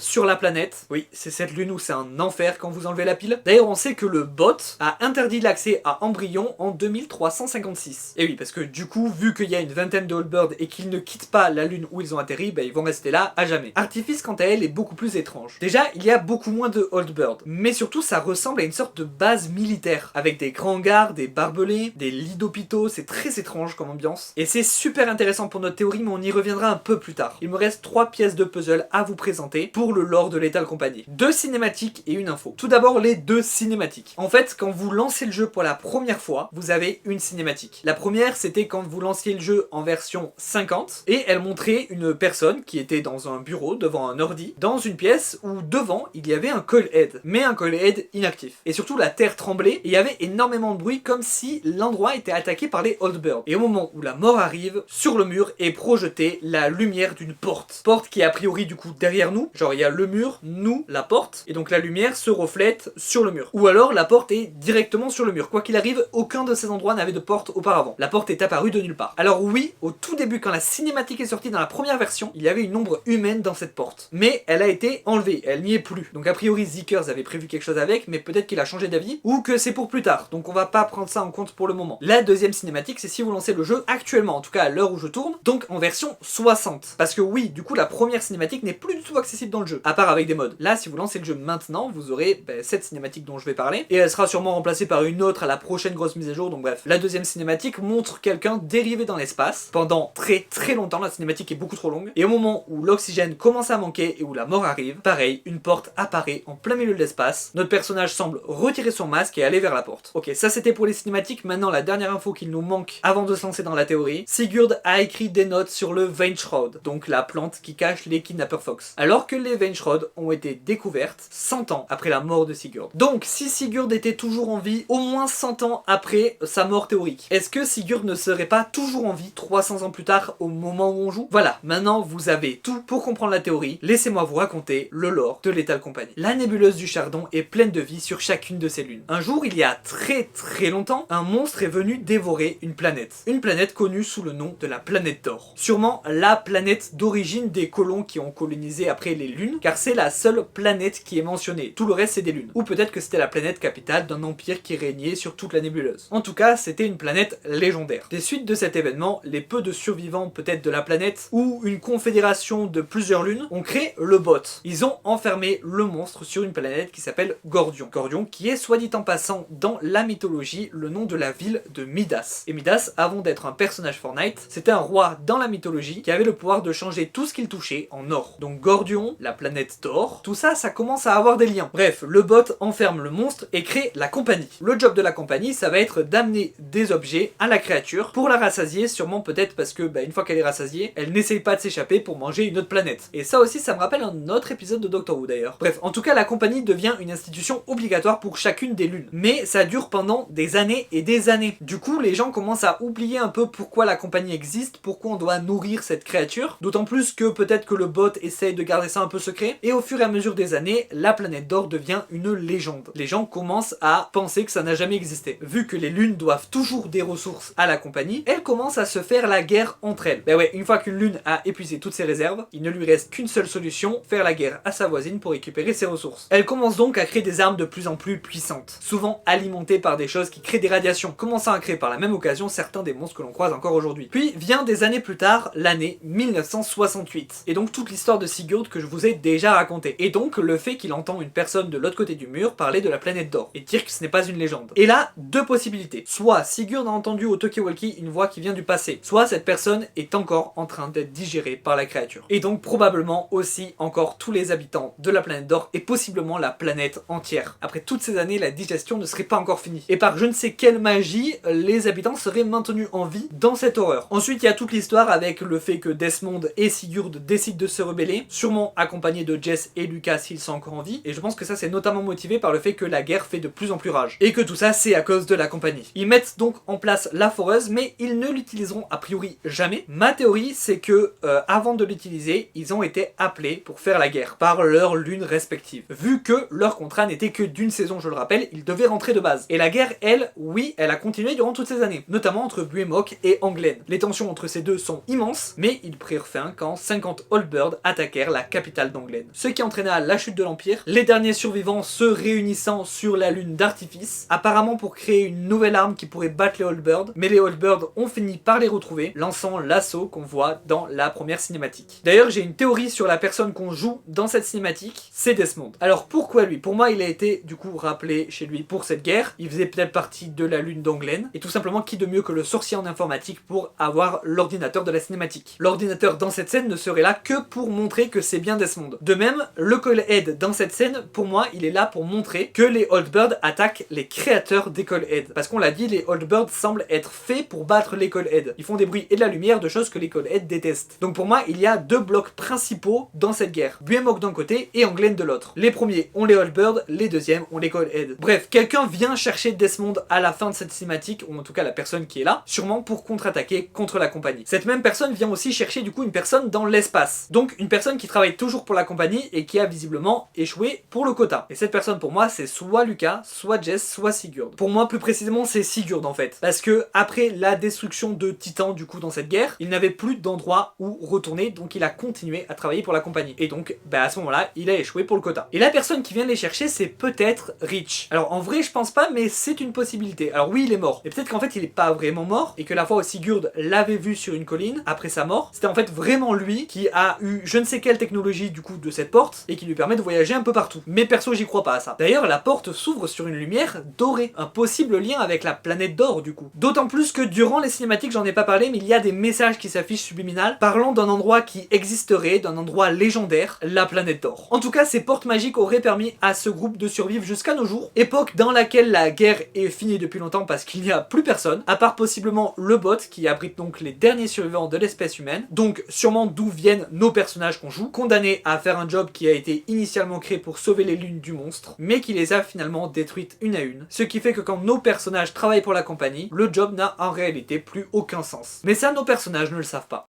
sur la planète. Oui, c'est cette lune où c'est un enfer quand vous enlevez la pile. D'ailleurs, on sait que le bot a interdit l'accès à Embryon en 2356. Et oui, parce que du coup, vu qu'il y a une vingtaine de Oldbirds et qu'ils ne quittent pas la lune où ils ont atterri, bah, ils vont rester là à jamais. Artifice, quant à elle, est beaucoup plus étrange. Déjà, il y a beaucoup moins de Oldbirds, mais surtout, ça ressemble à une sorte de base militaire, avec des grands hangars, des barbelés, des lits d'hôpitaux, c'est très étrange comme ambiance. Et c'est super intéressant pour notre théorie, mais on y reviendra un peu plus tard. Il me reste 3 pièces de puzzle à vous présenter pour le lore de Lethal Company. 2 cinématiques et une info. Tout d'abord, les 2 cinématiques. En fait, quand vous lancez le jeu pour la première fois, vous avez une cinématique. La première, c'était quand vous lanciez le jeu en version 50, et elle montrait une personne qui était dans un bureau, devant un ordi, dans une pièce où devant, il y avait un Coilhead, mais un Coilhead inactif. Et surtout, la terre tremblait, et il y avait énormément de bruit, comme si l'endroit était attaqué par les Oldbirds. Et au moment où la mort arrive, sur le mur est projetée la lumière d'une porte. Porte qui est a priori du coup derrière nous, genre il y a le mur, nous, la porte, et donc la lumière se reflète sur le mur. Ou alors la porte est directement sur le mur. Quoi qu'il arrive, aucun de ces endroits n'avait de porte auparavant. La porte est apparue de nulle part. Alors oui, au tout début, quand la cinématique est sortie dans la première version, il y avait une ombre humaine dans cette porte. Mais elle a été enlevée, elle n'y est plus. Donc a priori Zeekers avait prévu quelque chose avec, mais peut-être qu'il a changé d'avis, ou que c'est pour plus tard. Donc on va pas prendre ça en compte pour le moment. La deuxième cinématique, c'est si vous lancez le jeu actuellement, en tout cas à l'heure où je tourne, donc en version 60. Parce que oui, du coup la première cinématique n'est plus du tout accessible dans le jeu, à part avec des mods. Là, si vous lancez le jeu maintenant, vous aurez cette cinématique dont je vais parler, et elle sera sûrement remplacée par une autre à la prochaine grosse mise à jour, donc bref. La deuxième cinématique montre quelqu'un dérivé dans l'espace pendant très très longtemps, la cinématique est beaucoup trop longue, et au moment où l'oxygène commence à manquer et où la mort arrive, pareil, une porte apparaît en plein milieu de l'espace, notre personnage semble retirer son masque et aller vers la porte. Ok, ça c'était pour les cinématiques, maintenant la dernière info qu'il nous manque avant de se lancer dans la théorie, Sigurd a écrit des notes sur le Veinshroud, donc la plante qui cache les kidnappers Fox, alors que les Veinshroud ont été découvertes 100 ans après la mort de Sigurd. Donc si Sigurd était toujours en vie, au moins 100 ans après sa mort théorique, est-ce que Sigurd ne serait pas toujours en vie 300 ans plus tard au moment où on joue? Voilà, maintenant vous avez tout pour comprendre la théorie, laissez-moi vous raconter le lore de Lethal Company. La nébuleuse du Chardon est pleine de vie sur chacune de ses lunes. Un jour, il y a très très longtemps, un monstre est venu dévorer une planète. Une planète connue sous le nom de la planète d'or. Sûrement la planète d'origine des colons qui ont colonisé après les lunes, car c'est la seule planète qui est mentionnée. Tout le reste c'est des lunes. Ou peut-être que c'était la planète capitale d'un empire qui régnait sur toute la nébuleuse. En tout cas, c'était une planète légendaire. Des suites de cet événement, les peu de survivants peut-être de la planète, ou une confédération de plusieurs lunes, ont créé le bot. Ils ont enfermé le monstre sur une planète qui s'appelle Gordion. Gordion qui est, soit dit en passant, dans la mythologie, le nom de la ville de Midas. Et Midas, avant d'être un personnage Fortnite, c'était un roi dans la mythologie qui avait le pouvoir de changer tout ce qu'il touchait en or. Donc Gordion, la planète d'or, tout ça, ça commence à avoir des liens. Bref, le bot enferme le monstre et crée la compagnie. Le job de la compagnie, ça va être d'amener des objets à la créature pour la rassasier, sûrement peut-être parce que une fois qu'elle est rassasiée, elle n'essaye pas de s'échapper pour manger une autre planète. Et ça aussi, ça me rappelle un autre épisode de Doctor Who d'ailleurs. Bref, en tout cas, la compagnie devient une institution obligatoire pour chacune des lunes. Mais ça dure pendant des années et des années. Du coup, les gens commencent à oublier un peu pourquoi la compagnie existe, pourquoi on doit nourrir cette créature. D'autant plus que peut-être que le bot essaye de garder ça un peu secret. Et au fur et à mesure des années, la planète d'or devient une légende. Les gens commencent à penser que ça n'a jamais existé. Vu que les lunes doivent toujours des ressources à la compagnie, elles commencent à se faire la guerre entre elles. Ben ouais, une fois qu'une lune a épuisé toutes ses réserves, il ne lui reste qu'une seule solution, faire la guerre à sa voisine pour récupérer ses ressources. Elle commence donc à créer des armes de plus en plus puissantes, souvent alimentées par des choses qui créent des radiations, commençant à créer par la même occasion certains des monstres que l'on croise encore aujourd'hui. Puis vient des années plus tard, l'année 1968. Et donc toute l'histoire de Sigurd que je vous ai déjà racontée. Et donc le fait qu'il entend une personne de l'autre côté du mur parler de la planète d'or, et dire que ce n'est pas une légende. Et là, deux possibilités. Soit Sigurd a entendu au talkie-walkie une voix qui vient du passé, soit cette personne est encore en train d'être digérée par la créature. Et donc probablement aussi encore tous les habitants de la planète d'or et possiblement la planète entière. Après toutes ces années, la digestion ne serait pas encore finie. Et par je ne sais quelle magie, les habitants seraient maintenus en vie dans cette horreur. Ensuite, il y a toute l'histoire avec le fait que Desmond et Sigurd décident de se rebeller, sûrement accompagnés de Jess et Lucas s'ils sont encore en vie, et je pense que ça c'est notamment motivé par le fait que la guerre fait de plus en plus rage. Et que tout ça c'est à cause de la compagnie. Ils mettent donc en place la foreuse, mais ils ne l'utiliseront a priori jamais. Ma théorie c'est que avant de l'utiliser, ils ont été appelés pour faire la guerre par leurs lunes respectives. Vu que leur contrat n'était que d'une saison, je le rappelle, ils devaient rentrer de base. Et la guerre, elle, oui, elle a continué durant toutes ces années, notamment entre Buemok et Anglen. Les tensions entre ces deux sont immenses, mais ils prirent fin quand 50 Oldbirds attaquèrent la capitale d'Anglen. Ce qui entraîna la chute de l'Empire, les derniers survivants se réunissant sur la lune d'Artifice, apparemment pour créer une nouvelle arme qui pourrait battre les Oldbirds, mais les Oldbirds ont fini par les retrouver, lançant l'assaut qu'on voit dans la première cinématique. D'ailleurs, j'ai une théorie sur la personne qu'on joue dans cette cinématique, c'est Desmond. Alors pourquoi lui? Pour moi, il a été du coup rappelé chez lui pour cette guerre, il faisait peut-être partie de la lune d'Anglen, et tout simplement qui de mieux que le sorcier en informatique pour avoir l'ordinateur de la cinématique. L'ordinateur dans cette scène ne serait là que pour montrer que c'est bien Desmond. De même, le Call-Head dans cette scène, pour moi, il est là pour montrer que les Oldbirds attaquent les créateurs des Call-Head. Parce qu'on l'a dit, les Oldbirds semblent être faits pour battre les Call-Head. Ils font des bruits et de la lumière, de choses que les Call-Head détestent. Donc pour moi, il y a deux blocs principaux dans cette guerre. Buemok d'un côté et Anglen de l'autre. Les premiers ont les Oldbirds, les deuxièmes ont les Call-Head. Bref, quelqu'un vient chercher Desmond à la fin de cette cinématique, ou en tout cas la personne qui est là, sûrement pour contre-attaquer contre la compagnie. Cette même personne vient aussi chercher du coup une personne dans l'espace. Donc une personne qui travaille toujours pour la compagnie et qui a visiblement échoué pour le quota. Et cette personne pour moi c'est soit Lucas, soit Jess, soit Sigurd. Pour moi plus précisément c'est Sigurd en fait. Parce que après la destruction de Titan du coup dans cette guerre, il n'avait plus d'endroit où retourner, donc il a continué à travailler pour la compagnie. Et donc à ce moment-là, il a échoué pour le quota. Et la personne qui vient les chercher c'est peut-être Reach. Alors en vrai je pense pas, mais c'est une possibilité. Alors oui il est mort. Et peut-être qu'en fait il est pas vraiment mort, et que la fois où Sigurd l'avait vu sur une colline après sa mort, c'était en fait vraiment lui qui a eu je ne sais quelle technologie du coup de cette porte et qui lui permet de voyager un peu partout. Mais perso j'y crois pas à ça. D'ailleurs la porte s'ouvre sur une lumière dorée, un possible lien avec la planète d'or du coup. D'autant plus que durant les cinématiques, j'en ai pas parlé, mais il y a des messages qui s'affichent subliminal parlant d'un endroit qui existerait, d'un endroit légendaire, la planète d'or. En tout cas ces portes magiques auraient permis à ce groupe de survivre jusqu'à nos jours, époque dans laquelle la guerre est finie depuis longtemps parce qu'il n'y a plus personne, à part possiblement le bot qui abrite donc les derniers survivants de l'espèce humaine, donc sûrement d'où viennent nos personnages qu'on joue, condamnés à faire un job qui a été initialement créé pour sauver les lunes du monstre, mais qui les a finalement détruites une à une, ce qui fait que quand nos personnages travaillent pour la compagnie, le job n'a en réalité plus aucun sens. Mais ça, nos personnages ne le savent pas.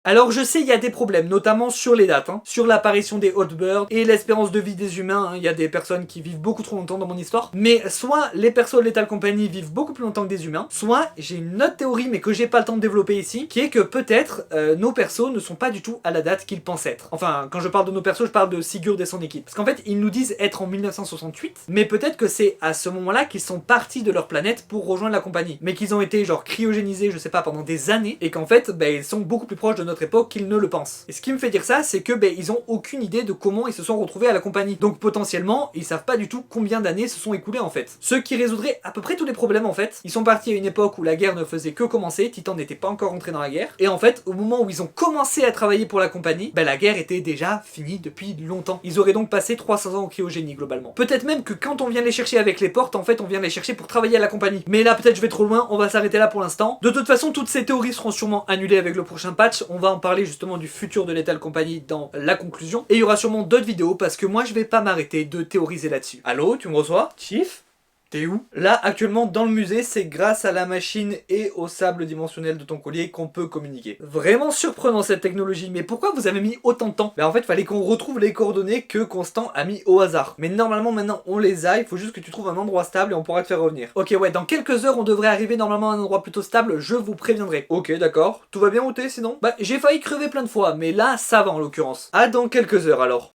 Alors je sais il y a des problèmes, notamment sur les dates, sur l'apparition des Hotbirds et l'espérance de vie des humains, il y a des personnes qui vivent beaucoup trop longtemps dans mon histoire, mais soit les persos de Lethal Company vivent beaucoup plus longtemps que des humains, soit j'ai une autre théorie mais que j'ai pas le temps de développer ici, qui est que peut-être nos persos ne sont pas du tout à la date qu'ils pensent être. Enfin, quand je parle de nos persos, je parle de Sigurd et son équipe. Parce qu'en fait, ils nous disent être en 1968, mais peut-être que c'est à ce moment-là qu'ils sont partis de leur planète pour rejoindre la compagnie, mais qu'ils ont été genre cryogénisés, je sais pas, pendant des années, et qu'en fait, ils sont beaucoup plus proches de notre époque qu'ils ne le pensent. Et ce qui me fait dire ça, c'est que ils ont aucune idée de comment ils se sont retrouvés à la compagnie. Donc potentiellement, ils savent pas du tout combien d'années se sont écoulées en fait. Ce qui résoudrait à peu près tous les problèmes en fait. Ils sont partis à une époque où la guerre ne faisait que commencer, Titan n'était pas encore entré dans la guerre, et en fait, au moment où ils ont commencé à travailler pour la compagnie, la guerre était déjà finie depuis longtemps. Ils auraient donc passé 300 ans en cryogénie globalement. Peut-être même que quand on vient les chercher avec les portes, en fait, on vient les chercher pour travailler à la compagnie. Mais là, peut-être je vais trop loin, on va s'arrêter là pour l'instant. De toute façon, toutes ces théories seront sûrement annulées avec le prochain patch. On va en parler justement du futur de Lethal Company dans la conclusion. Et il y aura sûrement d'autres vidéos parce que moi, je vais pas m'arrêter de théoriser là-dessus. Allô, tu me reçois? Chief? T'es où? Là, actuellement, dans le musée, c'est grâce à la machine et au sable dimensionnel de ton collier qu'on peut communiquer. Vraiment surprenant cette technologie, mais pourquoi vous avez mis autant de temps? En fait, fallait qu'on retrouve les coordonnées que Constant a mis au hasard. Mais normalement, maintenant, on les a, il faut juste que tu trouves un endroit stable et on pourra te faire revenir. Ok, ouais, dans quelques heures, on devrait arriver normalement à un endroit plutôt stable, je vous préviendrai. Ok, d'accord. Tout va bien où t'es, sinon? J'ai failli crever plein de fois, mais là, ça va en l'occurrence. À dans quelques heures, alors.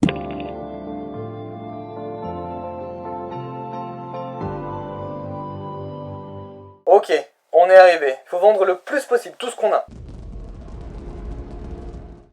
Ok, on est arrivé. Faut vendre le plus possible tout ce qu'on a.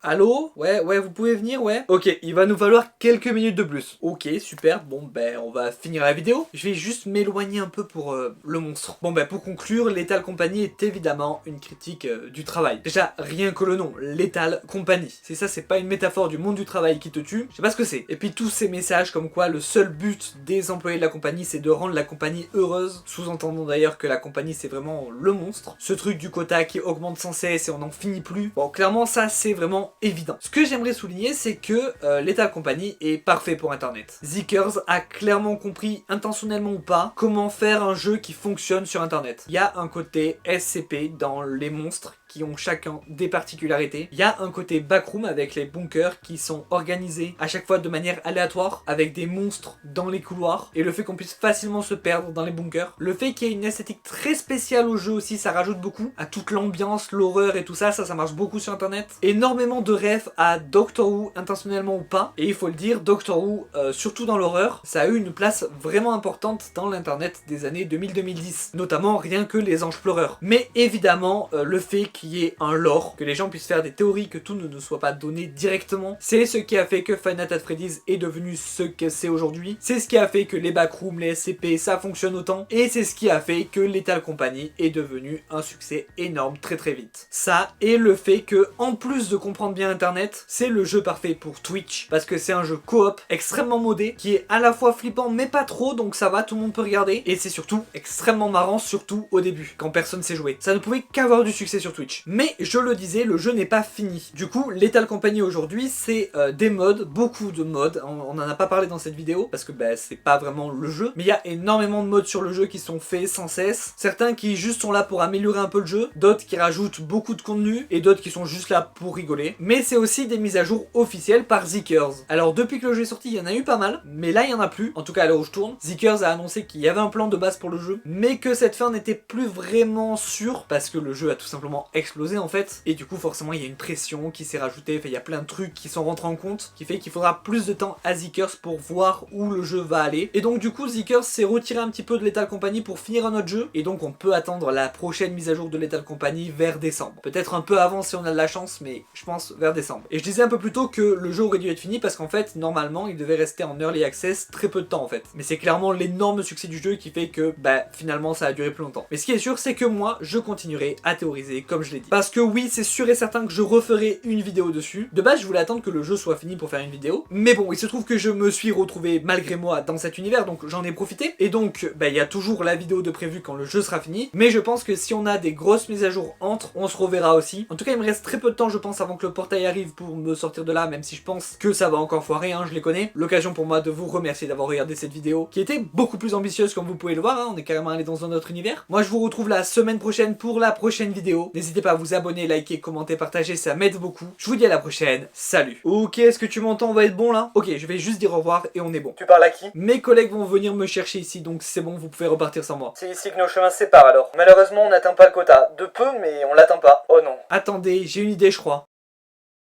Allô? Ouais, vous pouvez venir, ouais? Ok, il va nous falloir quelques minutes de plus. Ok, super, bon on va finir la vidéo. Je vais juste m'éloigner un peu pour le monstre. Bon pour conclure, Lethal Company est évidemment une critique du travail. Déjà, rien que le nom, Lethal Company. C'est ça, c'est pas une métaphore du monde du travail qui te tue, je sais pas ce que c'est. Et puis tous ces messages comme quoi le seul but des employés de la compagnie c'est de rendre la compagnie heureuse, sous-entendant d'ailleurs que la compagnie c'est vraiment le monstre. Ce truc du quota qui augmente sans cesse et on n'en finit plus. Bon, clairement ça c'est vraiment évident. Ce que j'aimerais souligner, c'est que Lethal Company est parfait pour internet. Zeekers a clairement compris, intentionnellement ou pas, comment faire un jeu qui fonctionne sur internet. Il y a un côté SCP dans les monstres qui ont chacun des particularités. Il y a un côté backroom avec les bunkers qui sont organisés à chaque fois de manière aléatoire avec des monstres dans les couloirs et le fait qu'on puisse facilement se perdre dans les bunkers. Le fait qu'il y ait une esthétique très spéciale au jeu aussi, ça rajoute beaucoup à toute l'ambiance, l'horreur et tout ça, ça marche beaucoup sur internet. Énormément de refs à Doctor Who, intentionnellement ou pas, et il faut le dire, Doctor Who, surtout dans l'horreur, ça a eu une place vraiment importante dans l'internet des années 2000-2010, notamment rien que les anges pleureurs. Mais évidemment, le fait qu'il y ait un lore, que les gens puissent faire des théories, que tout ne soit pas donné directement, c'est ce qui a fait que Five Nights at Freddy's est devenu ce que c'est aujourd'hui, c'est ce qui a fait que les backrooms, les SCP, ça fonctionne autant, et c'est ce qui a fait que Lethal Company est devenu un succès énorme très vite. Ça, et le fait que, en plus de comprendre bien internet, c'est le jeu parfait pour Twitch, parce que c'est un jeu coop extrêmement modé, qui est à la fois flippant mais pas trop, donc ça va, tout le monde peut regarder, et c'est surtout extrêmement marrant, surtout au début, quand personne sait jouer. Ça ne pouvait qu'avoir du succès sur Twitch. Mais je le disais, le jeu n'est pas fini. Du coup, Lethal Company aujourd'hui, c'est des mods, beaucoup de mods. On n'en a pas parlé dans cette vidéo, parce que c'est pas vraiment le jeu. Mais il y a énormément de mods sur le jeu qui sont faits sans cesse. Certains qui juste sont là pour améliorer un peu le jeu, d'autres qui rajoutent beaucoup de contenu, et d'autres qui sont juste là pour rigoler. Mais c'est aussi des mises à jour officielles par Zeekers. Alors depuis que le jeu est sorti, il y en a eu pas mal, mais là il y en a plus, en tout cas à l'heure où je tourne. Zeekers a annoncé qu'il y avait un plan de base pour le jeu, mais que cette fin n'était plus vraiment sûre, parce que le jeu a tout simplement explosé en fait, et du coup forcément il y a une pression qui s'est rajoutée, enfin il y a plein de trucs qui sont rentrés en compte, qui fait qu'il faudra plus de temps à Zeekers pour voir où le jeu va aller. Et donc du coup Zeekers s'est retiré un petit peu de Lethal Company pour finir un autre jeu, et donc on peut attendre la prochaine mise à jour de Lethal Company vers décembre. Peut-être un peu avant si on a de la chance, mais je pense vers décembre. Et je disais un peu plus tôt que le jeu aurait dû être fini parce qu'en fait normalement il devait rester en early access très peu de temps en fait. Mais c'est clairement l'énorme succès du jeu qui fait que finalement ça a duré plus longtemps. Mais ce qui est sûr c'est que moi je continuerai à théoriser comme je l'ai dit. Parce que oui c'est sûr et certain que je referai une vidéo dessus. De base je voulais attendre que le jeu soit fini pour faire une vidéo. Mais bon il se trouve que je me suis retrouvé malgré moi dans cet univers donc j'en ai profité. Et donc il y a toujours la vidéo de prévu quand le jeu sera fini. Mais je pense que si on a des grosses mises à jour entre, on se reverra aussi. En tout cas il me reste très peu de temps je pense avant que le portail arrive pour me sortir de là, même si je pense que ça va encore foirer, je les connais. L'occasion pour moi de vous remercier d'avoir regardé cette vidéo qui était beaucoup plus ambitieuse comme vous pouvez le voir, on est carrément allé dans un autre univers. Moi je vous retrouve la semaine prochaine pour la prochaine vidéo. N'hésitez N'hésitez pas à vous abonner, liker, commenter, partager, ça m'aide beaucoup. Je vous dis à la prochaine, salut. Ok, est-ce que tu m'entends, on va être bon là? Ok, je vais juste dire au revoir et on est bon. Tu parles à qui? Mes collègues vont venir me chercher ici, donc c'est bon, vous pouvez repartir sans moi. C'est ici que nos chemins se séparent alors. Malheureusement, on n'atteint pas le quota. De peu, mais on l'atteint pas. Oh non. Attendez, j'ai une idée je crois.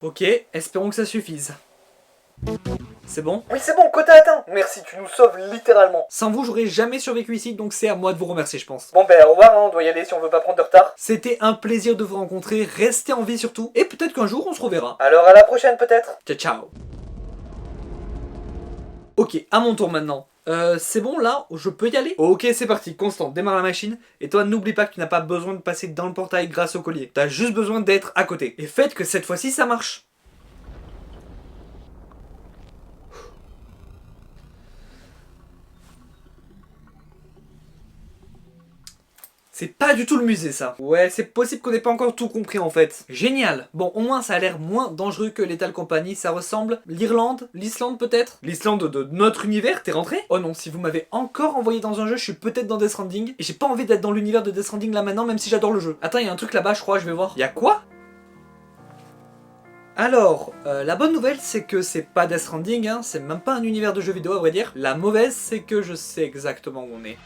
Ok, espérons que ça suffise. C'est bon? Oui, c'est bon, quota atteint. Merci, tu nous sauves littéralement. Sans vous, j'aurais jamais survécu ici, donc c'est à moi de vous remercier, je pense. Bon ben, au revoir, hein, on doit y aller si on veut pas prendre de retard. C'était un plaisir de vous rencontrer, restez en vie surtout, et peut-être qu'un jour on se reverra. Alors à la prochaine peut-être. Ciao ciao. Ok, à mon tour maintenant. C'est bon là, je peux y aller? Ok, c'est parti, Constant, démarre la machine. Et toi, n'oublie pas que tu n'as pas besoin de passer dans le portail grâce au collier. T'as juste besoin d'être à côté. Et faites que cette fois-ci, ça marche. C'est pas du tout le musée ça. Ouais, c'est possible qu'on n'ait pas encore tout compris en fait. Génial. Bon, au moins ça a l'air moins dangereux que Lethal Company. Ça ressemble l'Irlande, l'Islande peut-être. L'Islande de notre univers, t'es rentré? Oh non, si vous m'avez encore envoyé dans un jeu, je suis peut-être dans Death Stranding. Et j'ai pas envie d'être dans l'univers de Death Stranding là maintenant, même si j'adore le jeu. Attends, il y a un truc là-bas, je crois, je vais voir. Y a quoi? Alors, la bonne nouvelle c'est que c'est pas Death Stranding, hein, c'est même pas un univers de jeux vidéo à vrai dire. La mauvaise c'est que je sais exactement où on est.